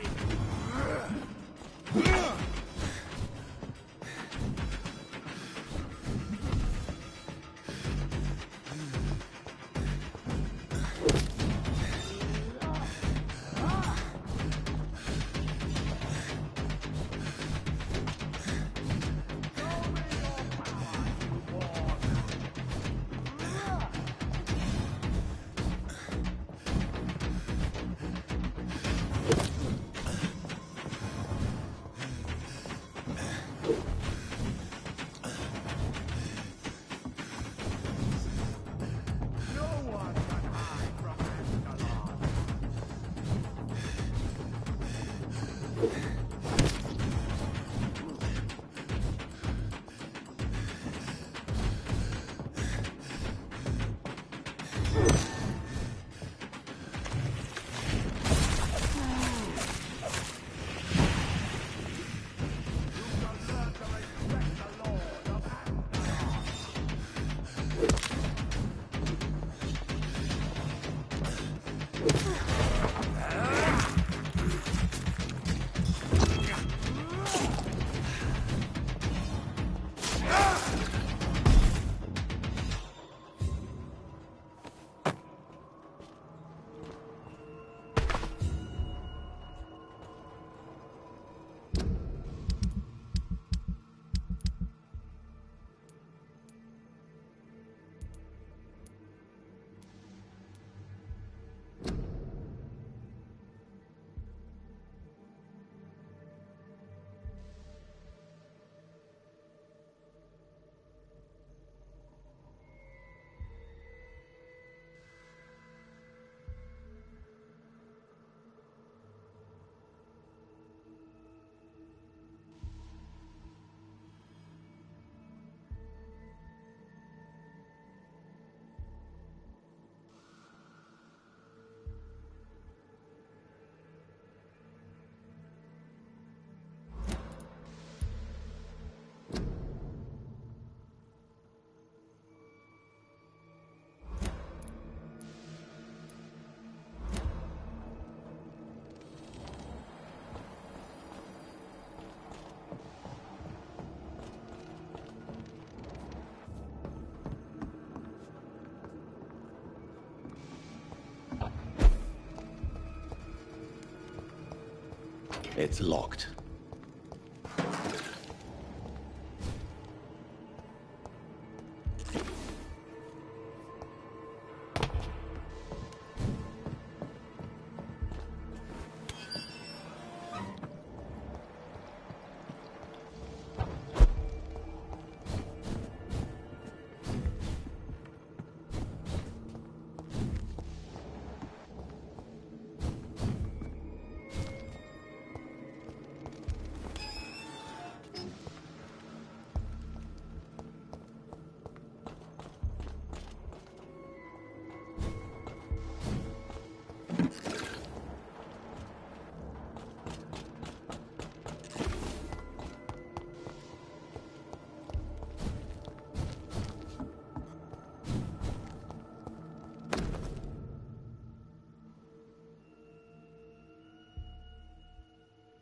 It's locked.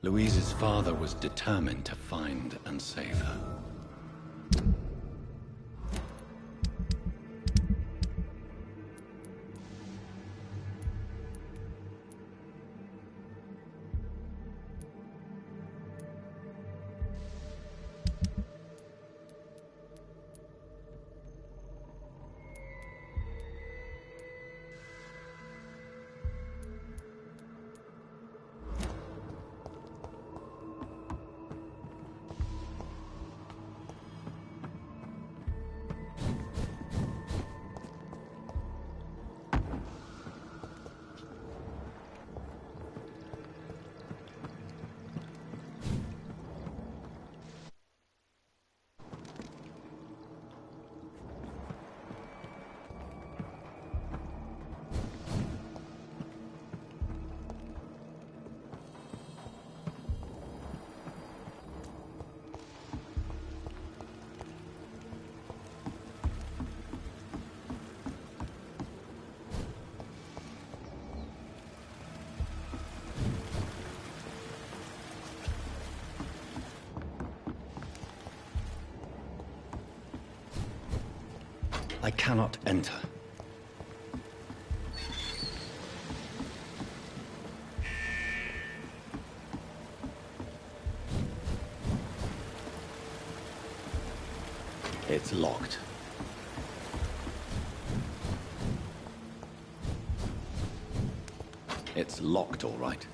Louise's father was determined to find and save her. I cannot enter. It's locked. It's locked, all right.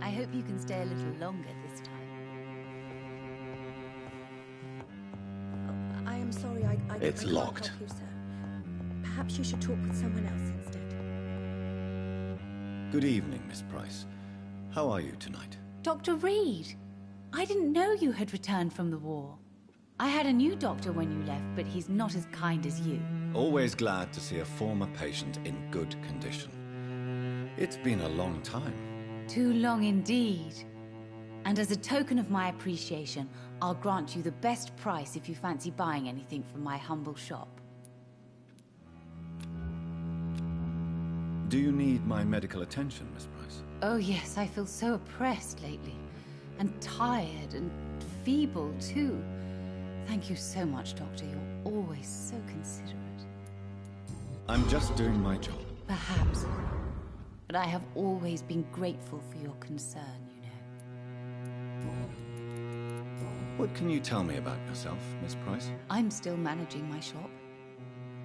I hope you can stay a little longer this time. I am sorry, It's I can't locked. help you, sir. Perhaps you should talk with someone else instead. Good evening, Miss Price. How are you tonight? Dr. Reed, I didn't know you had returned from the war. I had a new doctor when you left, but he's not as kind as you. Always glad to see a former patient in good condition. It's been a long time. Too long indeed. And as a token of my appreciation, I'll grant you the best price if you fancy buying anything from my humble shop. Do you need my medical attention, Miss Price? Oh yes, I feel so oppressed lately. And tired and feeble too. Thank you so much, Doctor. You're always so considerate. I'm just doing my job. Perhaps. But I have always been grateful for your concern, you know. What can you tell me about yourself, Miss Price? I'm still managing my shop.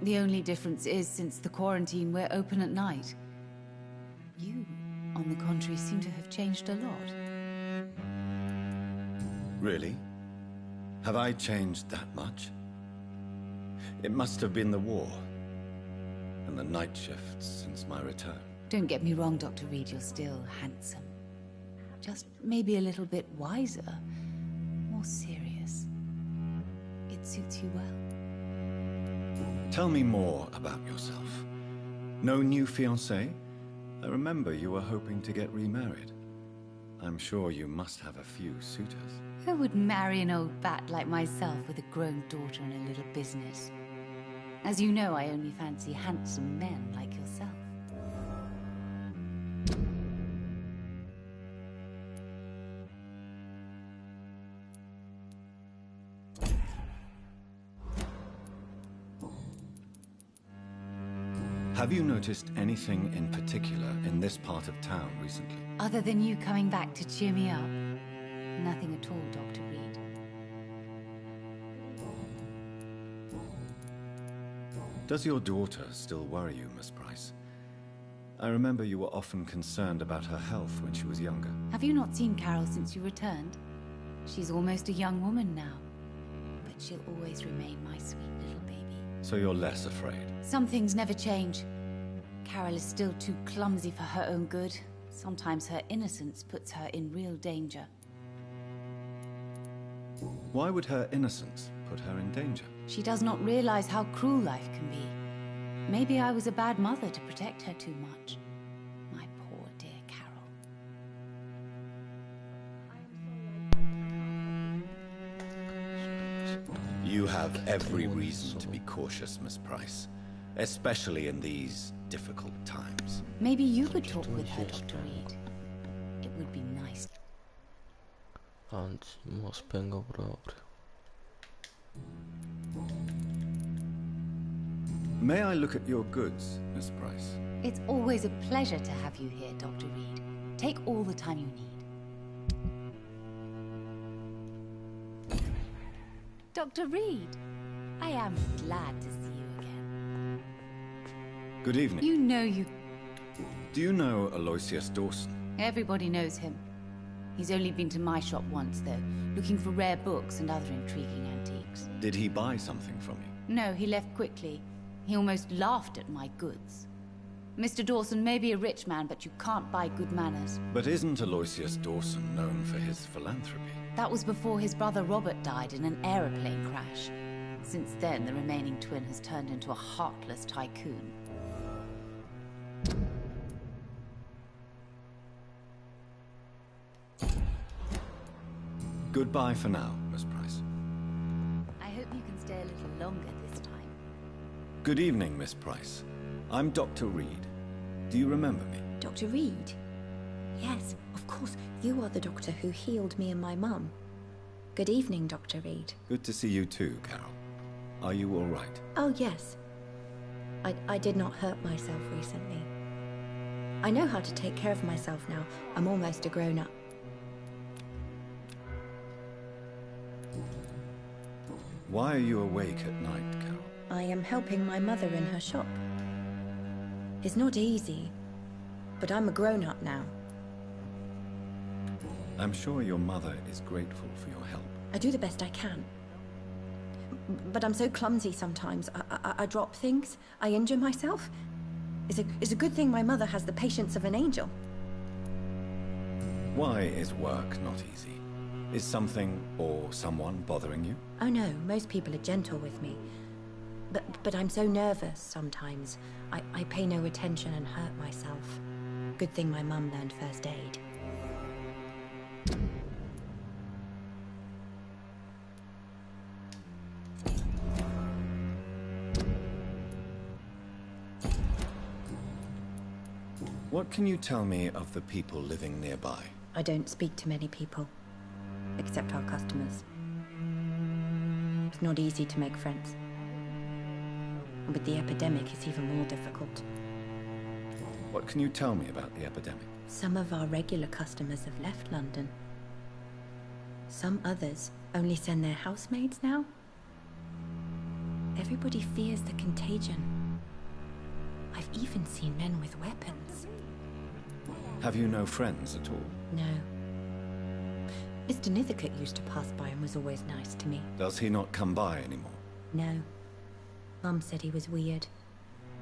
The only difference is, since the quarantine, we're open at night. You, on the contrary, seem to have changed a lot. Really? Have I changed that much? It must have been the war and the night shifts since my return. Don't get me wrong, Dr. Reed, you're still handsome. Just maybe a little bit wiser, more serious. It suits you well. Tell me more about yourself. No new fiancé? I remember you were hoping to get remarried. I'm sure you must have a few suitors. Who would marry an old bat like myself with a grown daughter and a little business? As you know, I only fancy handsome men like yourself. Have you noticed anything in particular in this part of town recently? Other than you coming back to cheer me up? Nothing at all, Dr. Reed. Does your daughter still worry you, Miss Price? I remember you were often concerned about her health when she was younger. Have you not seen Carol since you returned? She's almost a young woman now. But she'll always remain my sweet little baby. So you're less afraid? Some things never change. Carol is still too clumsy for her own good. Sometimes her innocence puts her in real danger. Why would her innocence put her in danger? She does not realize how cruel life can be. Maybe I was a bad mother to protect her too much. My poor dear Carol. You have every reason to be cautious, Miss Price. Especially in these difficult times. Maybe you could talk with her, Dr. Reed. It would be nice. Anzi, mo spengo proprio. May I look at your goods, Miss Price? It's always a pleasure to have you here, Dr. Reed. Take all the time you need. Dr. Reed, I am glad to see you again. Good evening. You know you... Do you know Aloysius Dawson? Everybody knows him. He's only been to my shop once, though, looking for rare books and other intriguing antiques. Did he buy something from you? No, he left quickly. He almost laughed at my goods. Mr. Dawson may be a rich man, but you can't buy good manners. But isn't Aloysius Dawson known for his philanthropy? That was before his brother Robert died in an aeroplane crash. Since then, the remaining twin has turned into a heartless tycoon. Goodbye for now, Miss Price. I hope you can stay a little longer this time. Good evening, Miss Price. I'm Dr. Reed. Do you remember me? Dr. Reed? Yes, of course. You are the doctor who healed me and my mum. Good evening, Dr. Reed. Good to see you too, Carol. Are you all right? Oh, yes. I did not hurt myself recently. I know how to take care of myself now. I'm almost a grown-up. Why are you awake at night, Carol? I am helping my mother in her shop. It's not easy, but I'm a grown-up now. I'm sure your mother is grateful for your help. I do the best I can. But I'm so clumsy sometimes. I drop things. I injure myself. It's a good thing my mother has the patience of an angel. Why is work not easy? Is something or someone bothering you? Oh no, most people are gentle with me. But I'm so nervous sometimes. I pay no attention and hurt myself. Good thing my mum learned first aid. What can you tell me of the people living nearby? I don't speak to many people, except our customers. It's not easy to make friends. And with the epidemic, it's even more difficult. What can you tell me about the epidemic? Some of our regular customers have left London. Some others only send their housemaids now. Everybody fears the contagion. I've even seen men with weapons. Have you no friends at all? No. Mr. Nithercote used to pass by and was always nice to me. Does he not come by anymore? No. Mum said he was weird.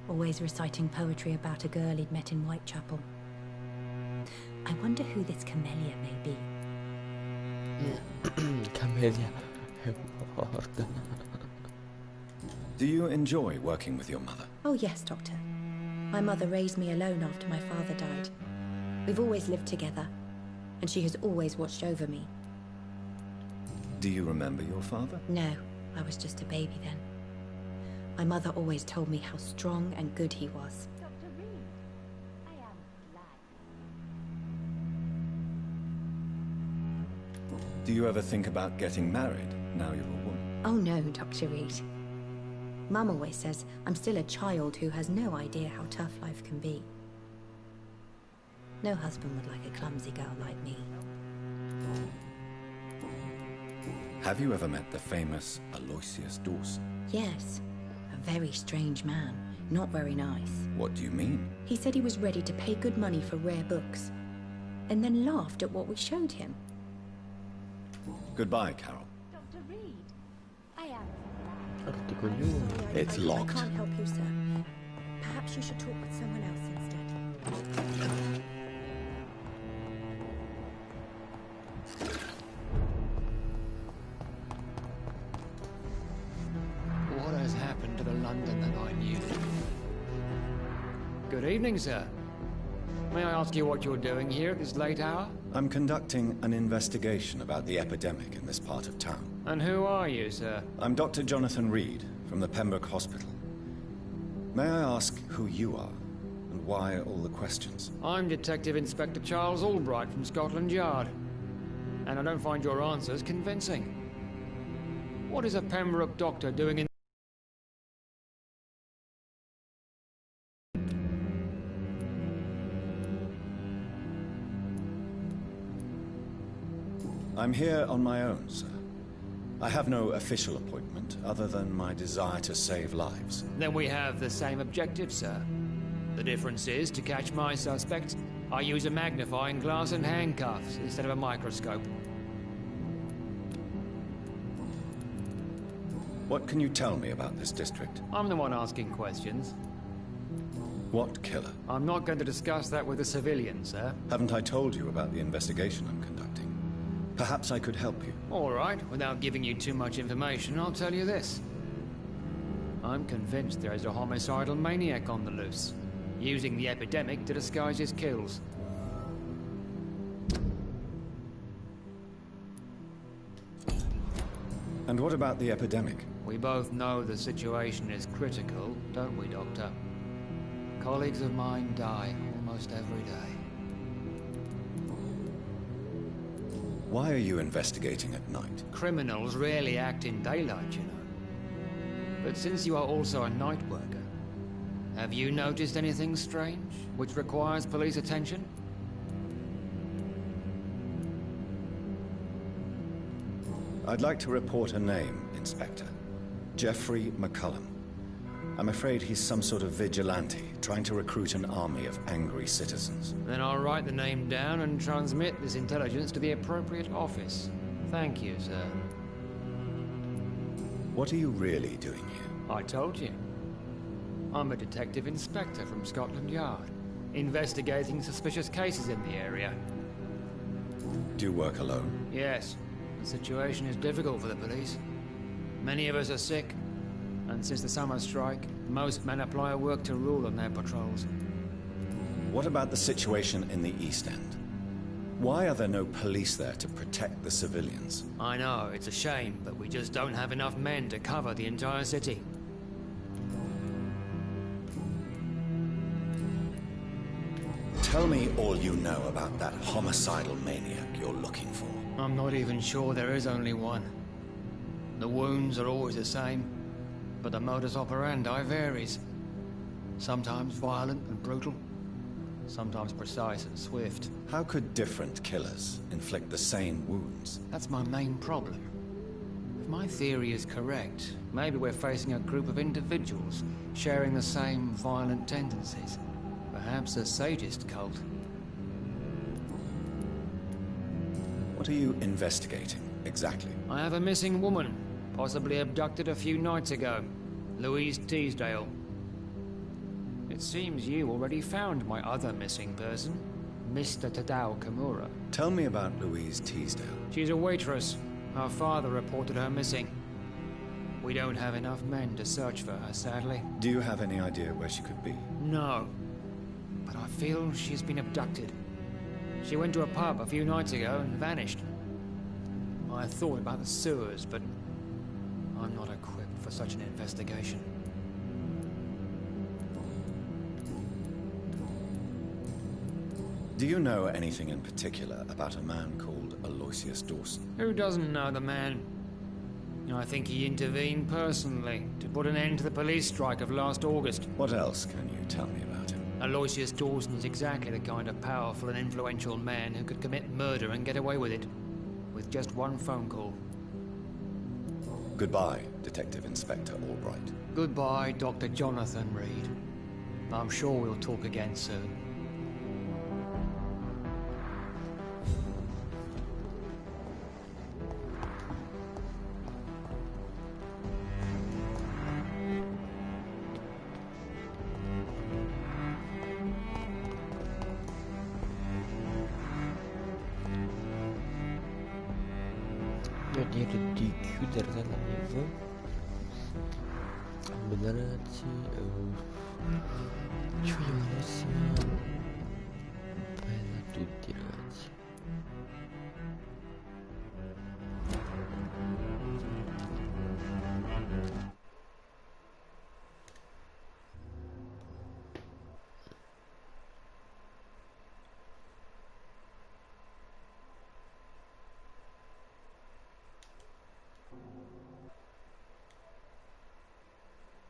Always reciting poetry about a girl he'd met in Whitechapel. I wonder who this Camellia may be. Camellia è morta. Do you enjoy working with your mother? Oh yes, Doctor. My mother raised me alone after my father died. We've always lived together, and she has always watched over me. Do you remember your father? No, I was just a baby then. My mother always told me how strong and good he was. Dr. Reed, I am glad. Do you ever think about getting married, now you're a woman? Oh no, Dr. Reed. Mum always says I'm still a child who has no idea how tough life can be. No husband would like a clumsy girl like me. Have you ever met the famous Aloysius Dawson? Yes, a very strange man. Not very nice. What do you mean? He said he was ready to pay good money for rare books, and then laughed at what we showed him. Goodbye, Carol. Dr. Reed, I am It's locked. I can't help you, sir. Perhaps you should talk with someone else instead. What has happened to the London that I knew? Good evening, sir. May I ask you what you're doing here at this late hour? I'm conducting an investigation about the epidemic in this part of town. And who are you, sir? I'm Dr. Jonathan Reed, from the Pembroke Hospital. May I ask who you are, and why all the questions? I'm Detective Inspector Charles Albright from Scotland Yard. And I don't find your answers convincing. What is a Pembroke doctor doing in... I'm here on my own, sir. I have no official appointment, other than my desire to save lives. Then we have the same objective, sir. The difference is, to catch my suspect, I use a magnifying glass and handcuffs instead of a microscope. What can you tell me about this district? I'm the one asking questions. What killer? I'm not going to discuss that with a civilian, sir. Haven't I told you about the investigation I'm conducting? Perhaps I could help you. All right, without giving you too much information, I'll tell you this. I'm convinced there is a homicidal maniac on the loose, using the epidemic to disguise his kills. And what about the epidemic? We both know the situation is critical, don't we, Doctor? Colleagues of mine die almost every day. Why are you investigating at night? Criminals rarely act in daylight, you know. But since you are also a night worker, have you noticed anything strange, which requires police attention? I'd like to report a name, Inspector. Jeffrey McCullum. I'm afraid he's some sort of vigilante, trying to recruit an army of angry citizens. Then I'll write the name down and transmit this intelligence to the appropriate office. Thank you, sir. What are you really doing here? I told you. I'm a detective inspector from Scotland Yard, investigating suspicious cases in the area. Do you work alone? Yes. The situation is difficult for the police. Many of us are sick, and since the summer strike, most men apply a work to rule on their patrols. What about the situation in the East End? Why are there no police there to protect the civilians? I know, it's a shame, but we just don't have enough men to cover the entire city. Tell me all you know about that homicidal maniac you're looking for. I'm not even sure there is only one. The wounds are always the same, but the modus operandi varies. Sometimes violent and brutal, sometimes precise and swift. How could different killers inflict the same wounds? That's my main problem. If my theory is correct, maybe we're facing a group of individuals sharing the same violent tendencies. Perhaps a sadist cult. What are you investigating, exactly? I have a missing woman, possibly abducted a few nights ago. Louise Teasdale. It seems you already found my other missing person, Mr. Tadao Kimura. Tell me about Louise Teasdale. She's a waitress. Her father reported her missing. We don't have enough men to search for her, sadly. Do you have any idea where she could be? No. But I feel she's been abducted. She went to a pub a few nights ago and vanished. I thought about the sewers, but I'm not equipped for such an investigation. Do you know anything in particular about a man called Aloysius Dawson? Who doesn't know the man? I think he intervened personally to put an end to the police strike of last August. What else can you tell me about him? Aloysius Dawson is exactly the kind of powerful and influential man who could commit murder and get away with it, with just one phone call. Goodbye, Detective Inspector Albright. Goodbye, Dr. Jonathan Reed. I'm sure we'll talk again soon. Io direi di chiudere la live. Bene ragazzi, ci vediamo alla prossima.